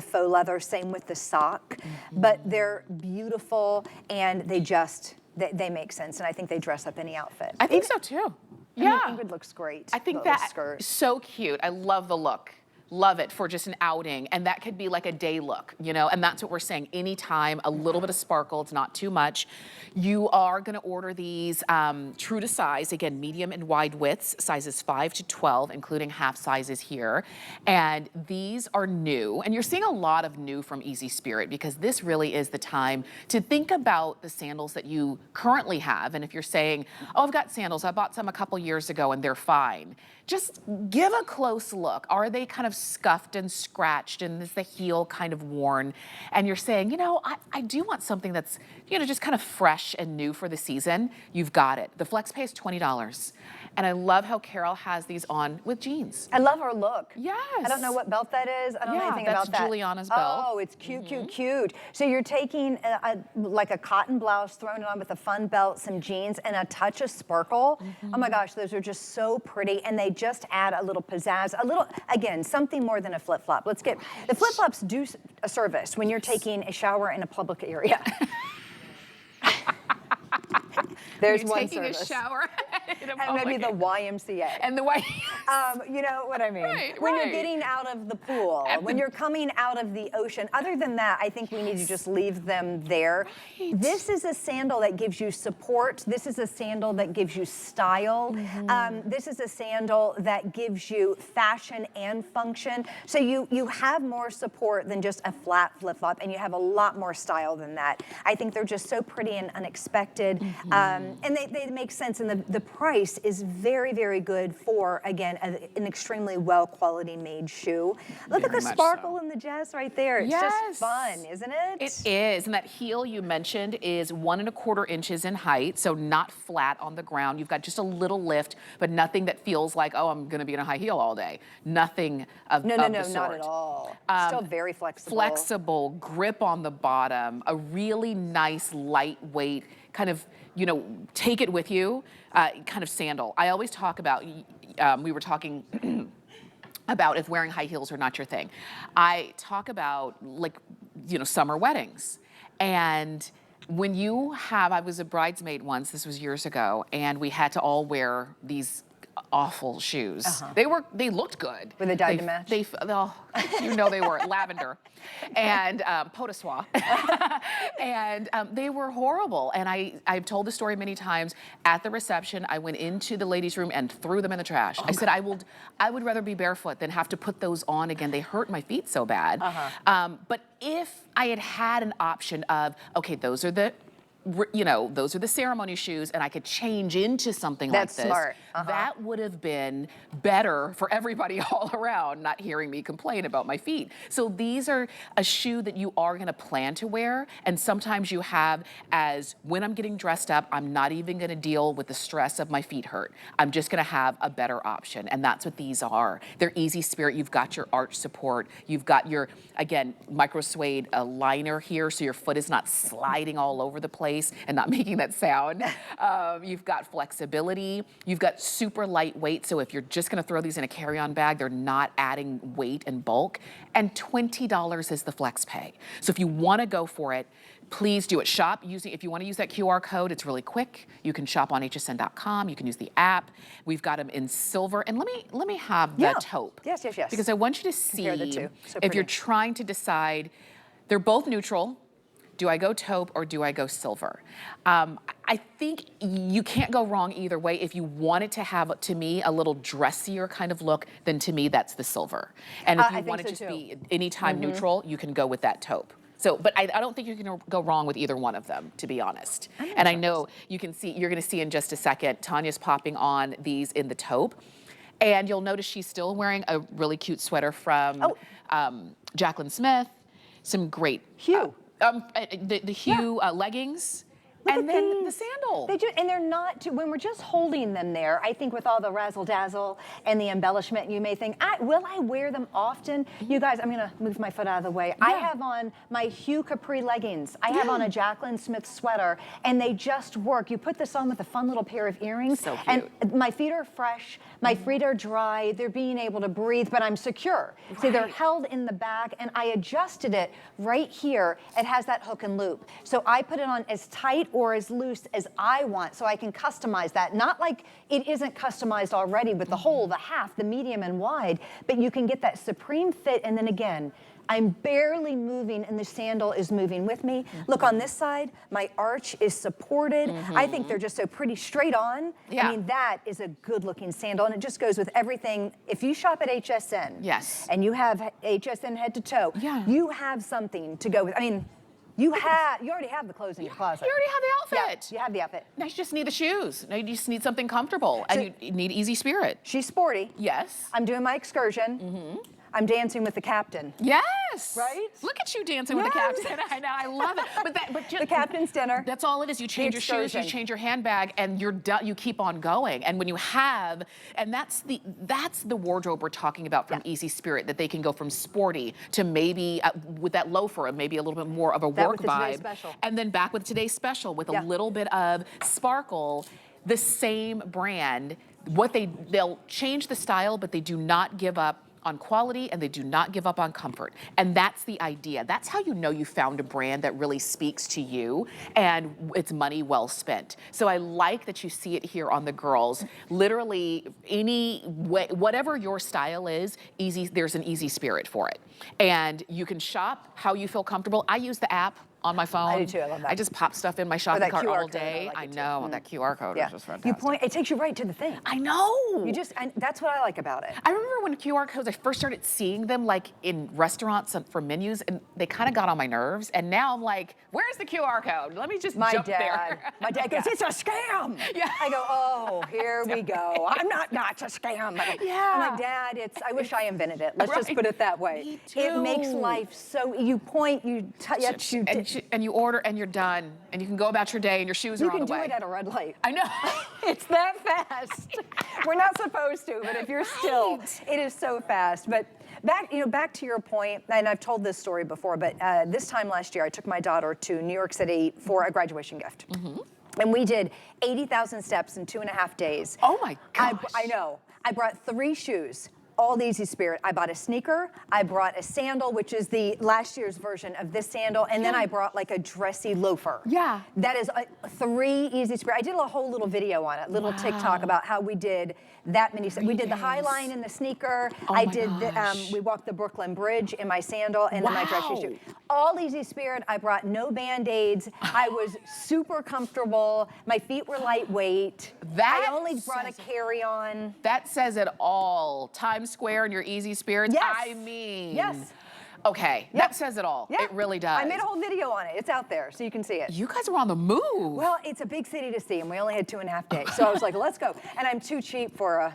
faux leather, same with the sock, but they're beautiful, and they make sense, and I think they dress up any outfit. I think so too. Yeah. Ingrid looks great. I think Little that skirt. so cute. I love the look. Love it for just an outing, and that could be like a day look, you know, and that's what we're saying. Anytime, a little bit of sparkle, it's not too much. You are gonna order these true to size, again, medium and wide widths, sizes 5 to 12, including half sizes here. And these are new, and you're seeing a lot of new from Easy Spirit, because this really is the time to think about the sandals that you currently have. And if you're saying, oh, I've got sandals, I bought some a couple years ago and they're fine, just give a close look. Are they kind of scuffed and scratched, and is the heel kind of worn? And you're saying, you know, I do want something that's, you know, just kind of fresh and new for the season. You've got it. The flex pay is $20. And I love how Carol has these on with jeans. I love her look. Yes. I don't know what belt that is. I don't know anything about that. That's Juliana's belt. Oh, it's cute, cute, cute. So you're taking like a cotton blouse, throwing it on with a fun belt, some jeans, and a touch of sparkle. Oh my gosh, those are just so pretty, and they just add a little pizzazz, a little, again, something more than a flip-flop. Let's get, the flip-flops do a service when you're taking a shower in a public area. There's one taking service. a shower in a And maybe the YMCA. And the YMCA. You know what I mean? Right, when right. you're getting out of the pool, when you're coming out of the ocean. Other than that, I think we need to just leave them there. Right. This is a sandal that gives you support. This is a sandal that gives you style. This is a sandal that gives you fashion and function. So you have more support than just a flat flip-flop, and you have a lot more style than that. I think they're just so pretty and unexpected. And they make sense, and the price is very, very good for, again, an extremely well quality made shoe. Look at the sparkle and the jazz right there. It's just fun, isn't it? It is, and that heel you mentioned is 1 1/4 inches in height, so not flat on the ground. You've got just a little lift, but nothing that feels like, oh, I'm gonna be in a high heel all day. Nothing of the sort. No, not at all. Still very flexible. Flexible, grip on the bottom, a really nice lightweight kind of, you know, take it with you, kind of sandal. I always talk about, we were talking about if wearing high heels are not your thing. I talk about, like, you know, summer weddings. And when you have, I was a bridesmaid once, this was years ago, and we had to all wear these awful shoes. They looked good. Were they dyed to match? You know they were lavender and pot de soie. And they were horrible. And I've told the story many times. At the reception, I went into the ladies' room and threw them in the trash. I said, I would rather be barefoot than have to put those on again. They hurt my feet so bad. But if I had had an option of, okay, those are the, you know, those are the ceremony shoes, and I could change into something like this. That's smart. That would have been better for everybody all around, not hearing me complain about my feet. So these are a shoe that you are gonna plan to wear, and sometimes you have as, when I'm getting dressed up, I'm not even gonna deal with the stress of my feet hurt. I'm just gonna have a better option, and that's what these are. They're easy spirit. You've got your arch support. You've got your, again, micro suede liner here, so your foot is not sliding all over the place and not making that sound. You've got flexibility. You've got super lightweight, so if you're just gonna throw these in a carry-on bag, they're not adding weight and bulk. And $20 is the flex pay. So if you wanna go for it, please do it. Shop using, if you wanna use that QR code, it's really quick. You can shop on hsn.com. You can use the app. We've got them in silver. And let me have the taupe. Yes. Because I want you to see, compare the two. So if you're pretty. trying to decide, they're both neutral. Do I go taupe or do I go silver? I think you can't go wrong either way. If you want it to have, to me, a little dressier kind of look, then to me, that's the silver. And if you want it to just be anytime neutral, you can go with that taupe. So, but I don't think you can go wrong with either one of them, to be honest. And I know you can see, you're gonna see in just a second, Tanya's popping on these in the taupe. And you'll notice she's still wearing a really cute sweater from Jaclyn Smith. Some great Hue. The Hue leggings, and then the sandal. They do, and they're not too, when we're just holding them there, I think with all the razzle dazzle and the embellishment, you may think, will I wear them often? You guys, I'm gonna move my foot out of the way. I have on my Hue capri leggings. I have on a Jaclyn Smith sweater, and they just work. You put this on with a fun little pair of earrings. So cute. And my feet are fresh, my feet are dry, they're being able to breathe, but I'm secure. See, they're held in the back, and I adjusted it right here. It has that hook and loop. So I put it on as tight or as loose as I want, so I can customize that. Not like it isn't customized already with the whole, the half, the medium and wide, but you can get that supreme fit, and then again, I'm barely moving and the sandal is moving with me. Look on this side, my arch is supported. I think they're just so pretty straight on. I mean, that is a good looking sandal, and it just goes with everything. If you shop at HSN, and you have HSN head to toe, you have something to go with. I mean, you already have the clothes in your closet. You already have the outfit. Yeah, you have the outfit. Now you just need the shoes. Now you just need something comfortable, and you need easy spirit. She's sporty. Yes. I'm doing my excursion. I'm dancing with the captain. Yes. Right? Look at you dancing with the captain. I know, I love it. But the captain's dinner. That's all it is. You change your shoes, you change your handbag, and you're done. You keep on going. And when you have, and that's the wardrobe we're talking about from Easy Spirit, that they can go from sporty to maybe with that loafer, maybe a little bit more of a work vibe. Special. And then back with today's special with a little bit of sparkle. The same brand. They'll change the style, but they do not give up on quality, and they do not give up on comfort. And that's the idea. That's how you know you found a brand that really speaks to you, and it's money well spent. So I like that you see it here on the girls. Literally, whatever your style is, there's an Easy Spirit for it. And you can shop how you feel comfortable. I use the app. on my phone. I do too, I love that. I just pop stuff in my shopping that cart QR all code, I day. like I it too. know, that QR code is just fantastic. You point, it takes you right to the thing. I know. And that's what I like about it. I remember when QR codes, I first started seeing them like in restaurants and for menus, and they kind of got on my nerves. And now I'm like, where's the QR code? Let me just jump there. My dad goes, it's a scam. Yeah. I go, oh, here we go. I'm not, it's a scam. Yeah. I'm like, Dad, I wish I invented it. Let's just put it that way. Me too. It makes life so, you point, you touch, and you order and you're done. And you can go about your day and your shoes are on the way. You can do it at a red light. I know. It's that fast. We're not supposed to, but if you're still, it is so fast. But back to your point, and I've told this story before, but this time last year, I took my daughter to New York City for a graduation gift. And we did 80,000 steps in 2.5 days. Oh my gosh. I know. I brought 3 shoes. All the Easy Spirit. I bought a sneaker, I brought a sandal, which is the last year's version of this sandal, and then I brought like a dressy loafer. Yeah. That is 3 Easy Spirit. I did a whole little video on it, little TikTok about how we did that many. We did the High Line in the sneaker. I did we walked the Brooklyn Bridge in my sandal and then my dressy shoe. All Easy Spirit. I brought no Band-Aids. I was super comfortable. My feet were lightweight. I only brought a carry-on. That says it all. Times Square and your Easy Spirits. Yes. I mean. Yes. Okay, that says it all. Yeah. It really does. I made a whole video on it. It's out there, so you can see it. You guys were on the move. Well, it's a big city to see, and we only had 2.5 days. So I was like, let's go. And I'm too cheap for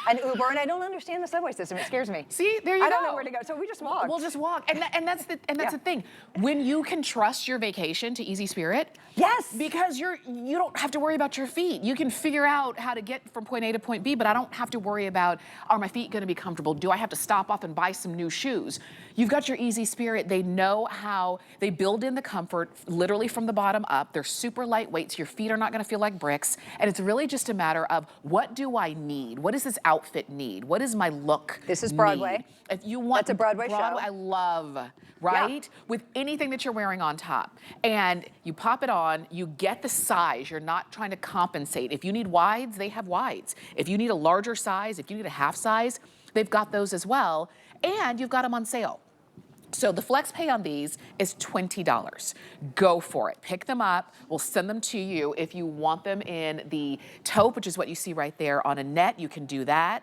an Uber, and I don't understand the subway system. It scares me. See, there you go. I don't know where to go, so we just walked. We'll just walk. And that's the thing. When you can trust your vacation to Easy Spirit, yes, because you don't have to worry about your feet. You can figure out how to get from point A to point B, but I don't have to worry about, are my feet going to be comfortable? Do I have to stop off and buy some new shoes? You've got your Easy Spirit. They know how they build in the comfort literally from the bottom up. They're super lightweight, so your feet are not going to feel like bricks. And it's really just a matter of, what do I need? What does this outfit need? What is my look? This is Broadway. Need? If you want, that's a Broadway show. I love, right? Yeah. With anything that you're wearing on top. And you pop it on, you get the size. You're not trying to compensate. If you need wides, they have wides. If you need a larger size, if you need a half size, they've got those as well. And you've got them on sale. So the flex pay on these is $20. Go for it. Pick them up. We'll send them to you. If you want them in the taupe, which is what you see right there on a net, you can do that.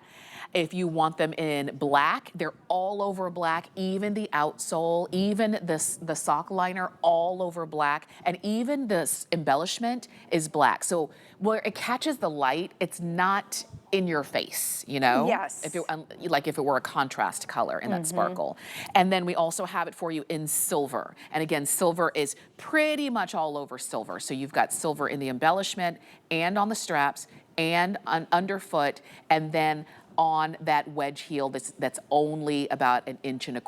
If you want them in black, they're all over black, even the outsole, even the sock liner, all over black, and even this embellishment is black. So where it catches the light, it's not in your face, you know? Yes. If it were a contrast color in that sparkle. And then we also have it for you in silver. And again, silver is pretty much all over silver. So you've got silver in the embellishment and on the straps and on underfoot, and then on that wedge heel that's only about 1.25 inches.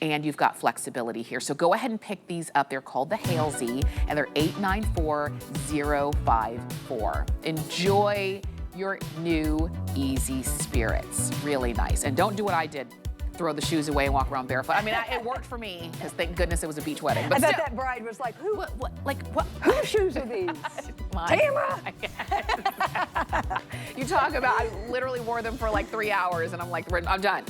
And you've got flexibility here. So go ahead and pick these up. They're called the Hailsey, and they're 894054. Enjoy your new Easy Spirits. Really nice. And don't do what I did. Throw the shoes away and walk around barefoot. I mean, it worked for me, because thank goodness it was a beach wedding. But I bet that bride was like, what? Whose shoes are these? Tamara! You talk about, I literally wore them for like 3 hours, and I'm like, I'm done.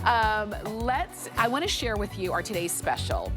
I want to share with you our today's special.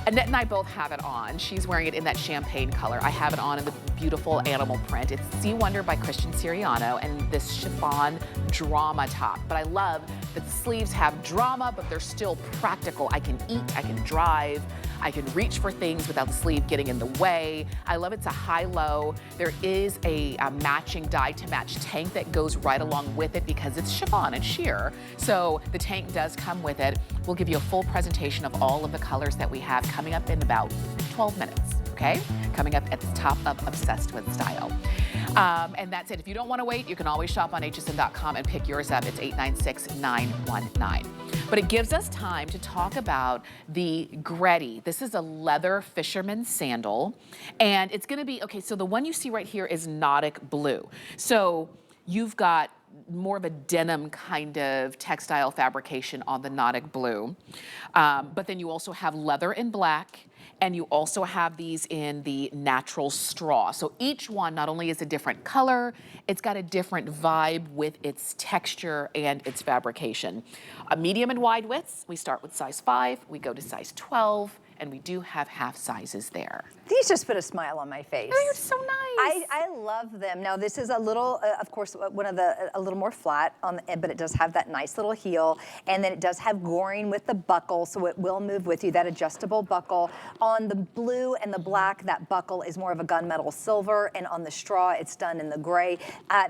Annette and I both have it on. She's wearing it in that champagne color. I have it on in the beautiful animal print. It's Sea Wonder by Christian Siriano, and this chiffon drama top. But I love that the sleeves have drama, but they're still practical. I can eat, I can drive, I can reach for things without the sleeve getting in the way. I love it's a high-low. There is a matching dye-to-match tank that goes right along with it because it's chiffon and sheer. So the tank does come with it. We'll give you a full presentation of all of the colors that we have coming up in about 12 minutes, okay? Coming up at the top of Obsessed with Style. And that's it. If you don't want to wait, you can always shop on hsn.com and pick yours up. It's 896-919. But it gives us time to talk about the Gretty. This is a leather fisherman sandal. And it's going to be, okay, so the one you see right here is Nautic blue. So you've got more of a denim kind of textile fabrication on the Nautic blue. But then you also have leather in black, and you also have these in the natural straw. So each one not only is a different color, it's got a different vibe with its texture and its fabrication. Medium and wide widths, we start with size 5, we go to size 12, and we do have half sizes there. These just put a smile on my face. They're so nice. I love them. Now this is a little, of course, one of the, a little more flat, but it does have that nice little heel, and then it does have goring with the buckle, so it will move with you, that adjustable buckle. On the blue and the black, that buckle is more of a gunmetal silver, and on the straw, it's done in the gray.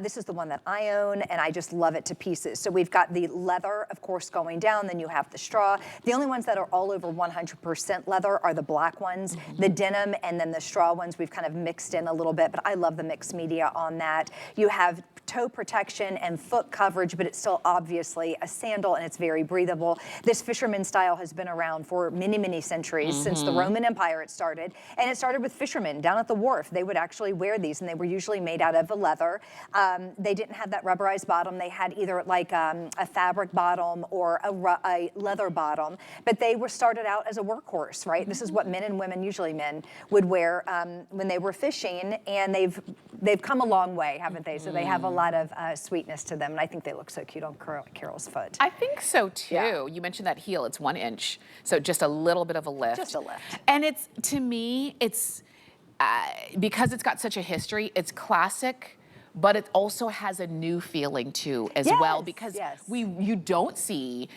This is the one that I own, and I just love it to pieces. So we've got the leather, of course, going down, then you have the straw. The only ones that are all over 100% leather are the black ones, the denim, and then the straw ones we've kind of mixed in a little bit, but I love the mixed media on that. You have toe protection and foot coverage, but it's still obviously a sandal, and it's very breathable. This fisherman style has been around for many, many centuries, since the Roman Empire it started, and it started with fishermen down at the wharf. They would actually wear these, and they were usually made out of a leather. They didn't have that rubberized bottom. They had either like a fabric bottom or a leather bottom, but they were started out as a workhorse, right? This is what men and women, usually men, would wear when they were fishing, and they've come a long way, haven't they? So they have a lot of sweetness to them, and I think they look so cute on Carol's foot. I think so too. Yeah. You mentioned that heel, it's 1 inch, so just a little bit of a lift. Just a lift. And it's, to me, it's, because it's got such a history, it's classic, but it also has a new feeling too as well, because you don't see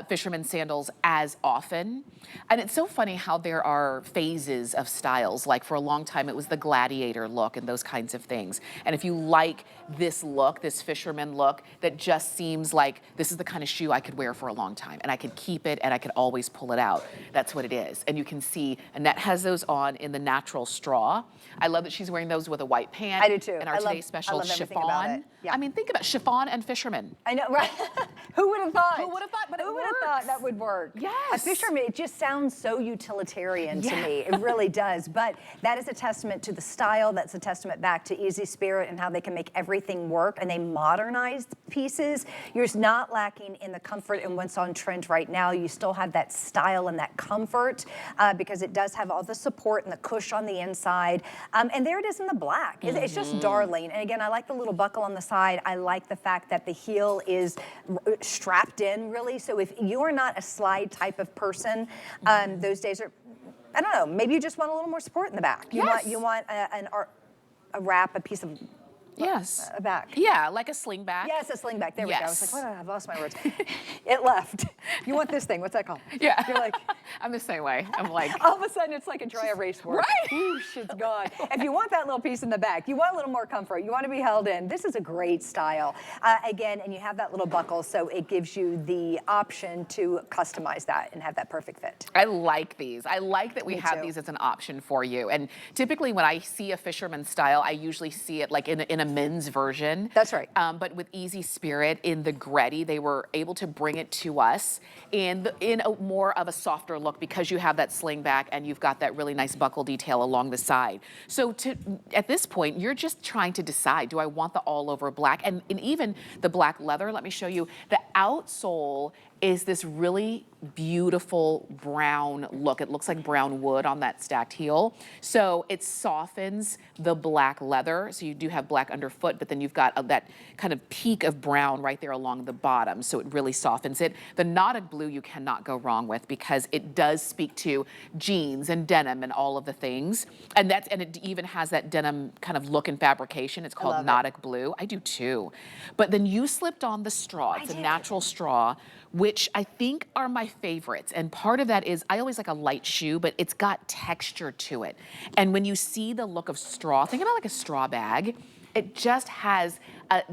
fisherman sandals as often. And it's so funny how there are phases of styles. Like for a long time, it was the gladiator look and those kinds of things. And if you like this look, this fisherman look, that just seems like this is the kind of shoe I could wear for a long time, and I could keep it and I could always pull it out. That's what it is. And you can see Annette has those on in the natural straw. I love that she's wearing those with a white pant. I do too. And our today's special chiffon. Yeah. I mean, think about chiffon and fisherman. I know, right? Who would have thought? Who would have thought? But who would have thought that would work? Yes. A fisherman, it just sounds so utilitarian to me. It really does. But that is a testament to the style. That's a testament back to Easy Spirit and how they can make everything work. And they modernized pieces. You're not lacking in the comfort and what's on trend right now. You still have that style and that comfort because it does have all the support and the cush on the inside. And there it is in the black. It's just darling. And again, I like the little buckle on the side. I like the fact that the heel is strapped in, really. So if you're not a slide type of person, those days are, I don't know, maybe you just want a little more support in the back. You want a wrap, a piece of a back. Yeah, like a sling back. Yes, a sling back. There we go. I was like, what? I've lost my words. It left. You want this thing? What's that called? Yeah. You're like, I'm the same way. I'm like, all of a sudden it's like a dry erase board. Right. Whoosh, it's gone. If you want that little piece in the back, you want a little more comfort, you want to be held in, this is a great style. Again, and you have that little buckle, so it gives you the option to customize that and have that perfect fit. I like these. I like that we Me have too. these as an option for you. And typically when I see a fisherman style, I usually see it like in a men's version. That's right. But with Easy Spirit in the Gretty, they were able to bring it to us in a more of a softer look because you have that sling back and you've got that really nice buckle detail along the side. So at this point, you're just trying to decide, do I want the all over black? And even the black leather, let me show you. The outsole is this really beautiful brown look. It looks like brown wood on that stacked heel. So it softens the black leather. So you do have black underfoot, but then you've got that kind of peak of brown right there along the bottom. So it really softens it. The knotted blue you cannot go wrong with because it does speak to jeans and denim and all of the things. And it even has that denim kind of look and fabrication. It's called knotted blue. I do too. But then you slipped on the straw. It's a natural straw, which I think are my favorites. And part of that is I always like a light shoe, but it's got texture to it. And when you see the look of straw, think about like a straw bag. It just has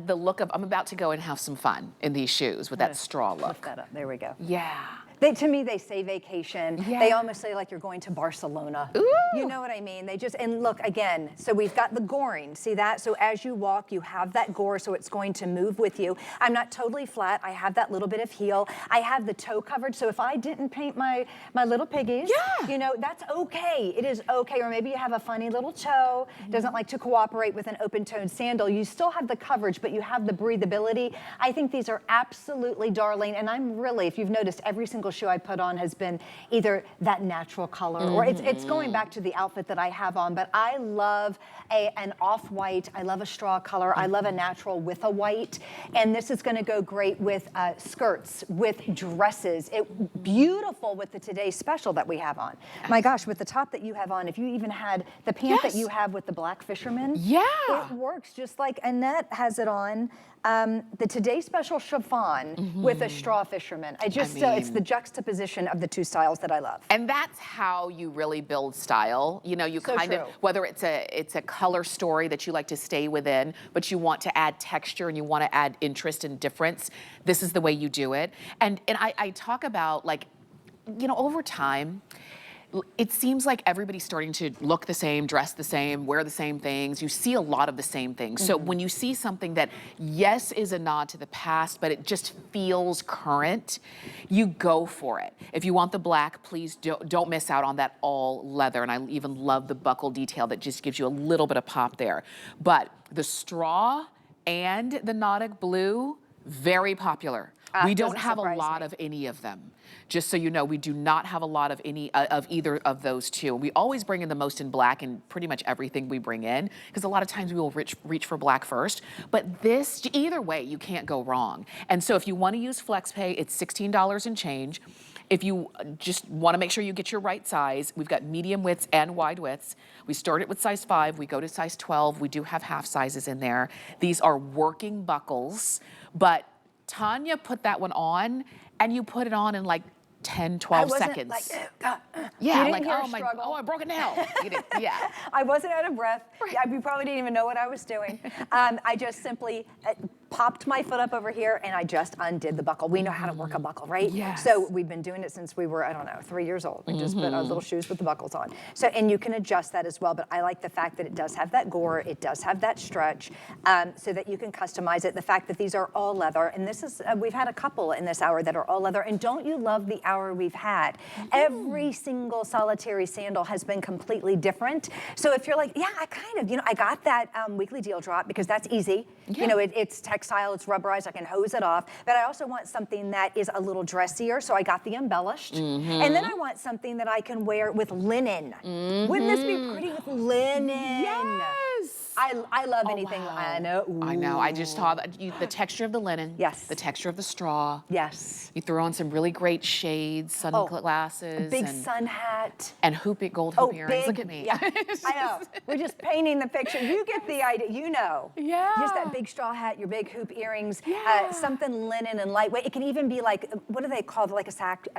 the look of, I'm about to go and have some fun in these shoes with that straw look. Lift that up. There we go. Yeah. To me, they say vacation. Yeah. They almost say like you're going to Barcelona. Ooh. You know what I mean? And look, again, so we've got the goring. See that? So as you walk, you have that gore, so it's going to move with you. I'm not totally flat. I have that little bit of heel. I have the toe coverage, so if I didn't paint my little piggies, you know, that's okay. It is okay. Or maybe you have a funny little toe, doesn't like to cooperate with an open-toed sandal. You still have the coverage, but you have the breathability. I think these are absolutely darling, and I'm really, if you've noticed, every single single shoe I put on has been either that natural color or it's going back to the outfit that I have on, but I love an off-white, I love a straw color, I love a natural with a white, and this is gonna go great with skirts, with dresses. Beautiful with the today's special that we have on. My gosh, with the top that you have on, if you even had the pant that you have with the black fisherman, it works just like Annette has it on. The Today Special chiffon with a straw fisherman. It's the juxtaposition of the two styles that I love. And that's how you really build style. You know, you kind of, whether it's a color story that you like to stay within, but you want to add texture and you want to add interest and difference, this is the way you do it. And I talk about, like, you know, over time, it seems like everybody's starting to look the same, dress the same, wear the same things. You see a lot of the same things. So when you see something that, yes, is a nod to the past, but it just feels current, you go for it. If you want the black, please don't miss out on that all leather. And I even love the buckle detail that just gives you a little bit of pop there. But the straw and the Nautic blue, very popular. We don't have a lot of any of them. Just so you know, we do not have a lot of any of either of those two. We always bring in the most in black in pretty much everything we bring in, because a lot of times we will reach for black first. But this, either way, you can't go wrong. And so if you want to use FlexPay, it's $16 and change. If you just want to make sure you get your right size, we've got medium widths and wide widths. We start it with size 5, we go to size 12. We do have half sizes in there. These are working buckles, but Tanya put that one on, and you put it on in like 10, 12 seconds. Yeah, like, oh my, I broke a nail. You did, yeah. I wasn't out of breath. You probably didn't even know what I was doing. I just simply popped my foot up over here and I just undid the buckle. We know how to work a buckle, right? Yes. So we've been doing it since we were, I don't know, 3 years old. We just put our little shoes with the buckles on. So, and you can adjust that as well, but I like the fact that it does have that gore, it does have that stretch, so that you can customize it. The fact that these are all leather, and this is, we've had a couple in this hour that are all leather, and don't you love the hour we've had? Every single solitary sandal has been completely different. So if you're like, yeah, I kind of, you know, I got that weekly deal drop because that's easy. You know, it's textile, it's rubberized, I can hose it off, but I also want something that is a little dressier, so I got the embellished. And then I want something that I can wear with linen. Wouldn't this be pretty with linen? Yes. I love anything. Wow. I know. I know. I just saw that the texture of the linen. Yes. The texture of the straw. Yes. You throw on some really great shades, sunglasses. A big sun hat. And gold hoop earrings. Look at me. Yeah, I know. We're just painting the picture. You get the idea. You know. Yeah. Just that big straw hat, your big hoop earrings, something linen and lightweight. It can even be like, what do they call it? Like a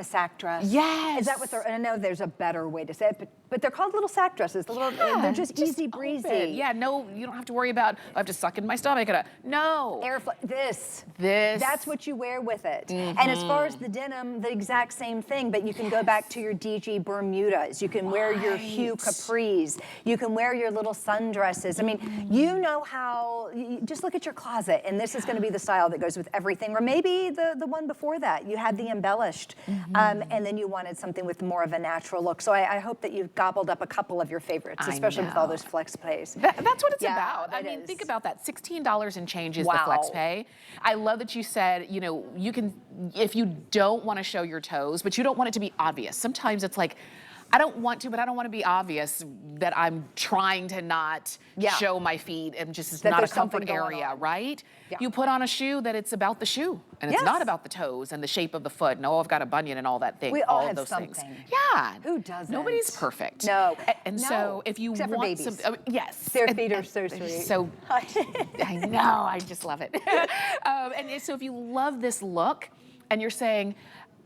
sack dress. Yes. Is that what they're? And I know there's a better way to say it, but they're called little sack dresses. The little, they're just easy breezy. Open. Yeah. No, you don't have to worry about, I have to suck in my stomach. No. Airflow. This. That's what you wear with it. And as far as the denim, the exact same thing, but you can go back to your DG Bermudas. You can wear your Hue capris. You can wear your little sundresses. I mean, you know how, just look at your closet, and this is going to be the style that goes with everything. Or maybe the one before that, you had the embellished, and then you wanted something with more of a natural look. So I hope that you've gobbled up a couple of your favorites, especially with all those flex pays. That's what it's about. I mean, think about that. $16 and change is the flex pay. I love that you said, you know, you can, if you don't want to show your toes, but you don't want it to be obvious. Sometimes it's like, I don't want to, but I don't want to be obvious that I'm trying to not show my feet and just it's not a comfort area, right? Yeah. You put on a shoe that it's about the shoe and it's not about the toes and the shape of the foot. No, I've got a bunion and all that thing. We all of have those something. things. Yeah. Who doesn't? Nobody's perfect. No. And so if you Except want for babies. some, yes. Their feet are so sweet. So, I know, I just love it. And so if you love this look and you're saying,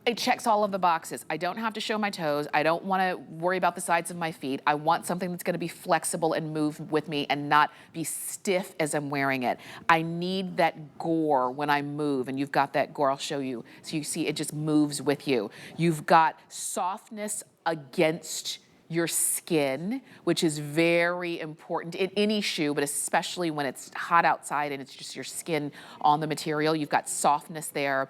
it checks all of the boxes. I don't have to show my toes. I don't want to worry about the sides of my feet. I want something that's going to be flexible and move with me and not be stiff as I'm wearing it. I need that gore when I move, and you've got that gore. I'll show you. So you see it just moves with you. You've got softness against your skin, which is very important in any shoe, but especially when it's hot outside and it's just your skin on the material. You've got softness there.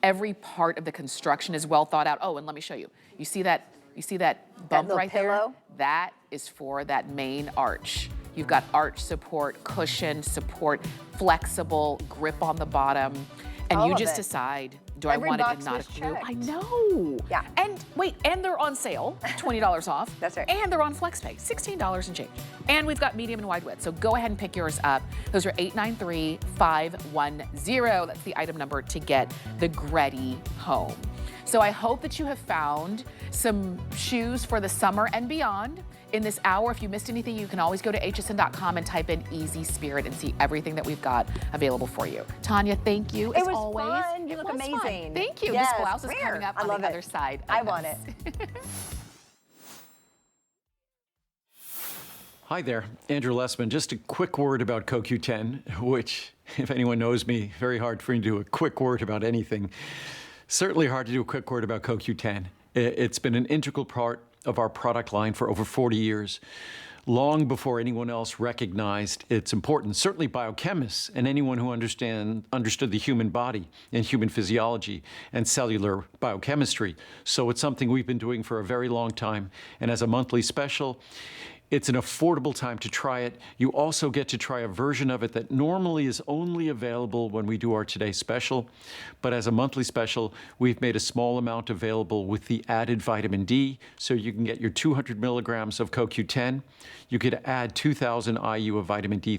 Every part of the construction is well thought out. Oh, and let me show you. You see that bump right there? That is for that main arch. You've got arch support, cushion support, flexible grip on the bottom, and you just decide do Every I want it box and not was a clue? checked. I know. Yeah. And wait, and they're on sale, $20 off. That's right. And they're on FlexPay, $16 and change. And we've got medium and wide width, so go ahead and pick yours up. Those are 893510. That's the item number to get the Gretty home. So I hope that you have found some shoes for the summer and beyond. In this hour, if you missed anything, you can always go to hsn.com and type in Easy Spirit and see everything that we've got available for you. Tanya, thank you as It was always. fun. You It look was fun. amazing. Thank you. Yes, This blouse is rare. coming up I on love the it. other side. I want it. Hi there, Andrew Lessman. Just a quick word about CoQ10, which, if anyone knows me, very hard for me to do a quick word about anything. Certainly hard to do a quick word about CoQ10. It's been an integral part of our product line for over 40 years, long before anyone else recognized its importance. Certainly biochemists and anyone who understood the human body and human physiology and cellular biochemistry. So it's something we've been doing for a very long time. And as a monthly special, it's an affordable time to try it. You also get to try a version of it that normally is only available when we do our Today Special. But as a monthly special, we've made a small amount available with the added vitamin D. So you can get your 200 milligrams of CoQ10. You could add 2,000 IU of vitamin D.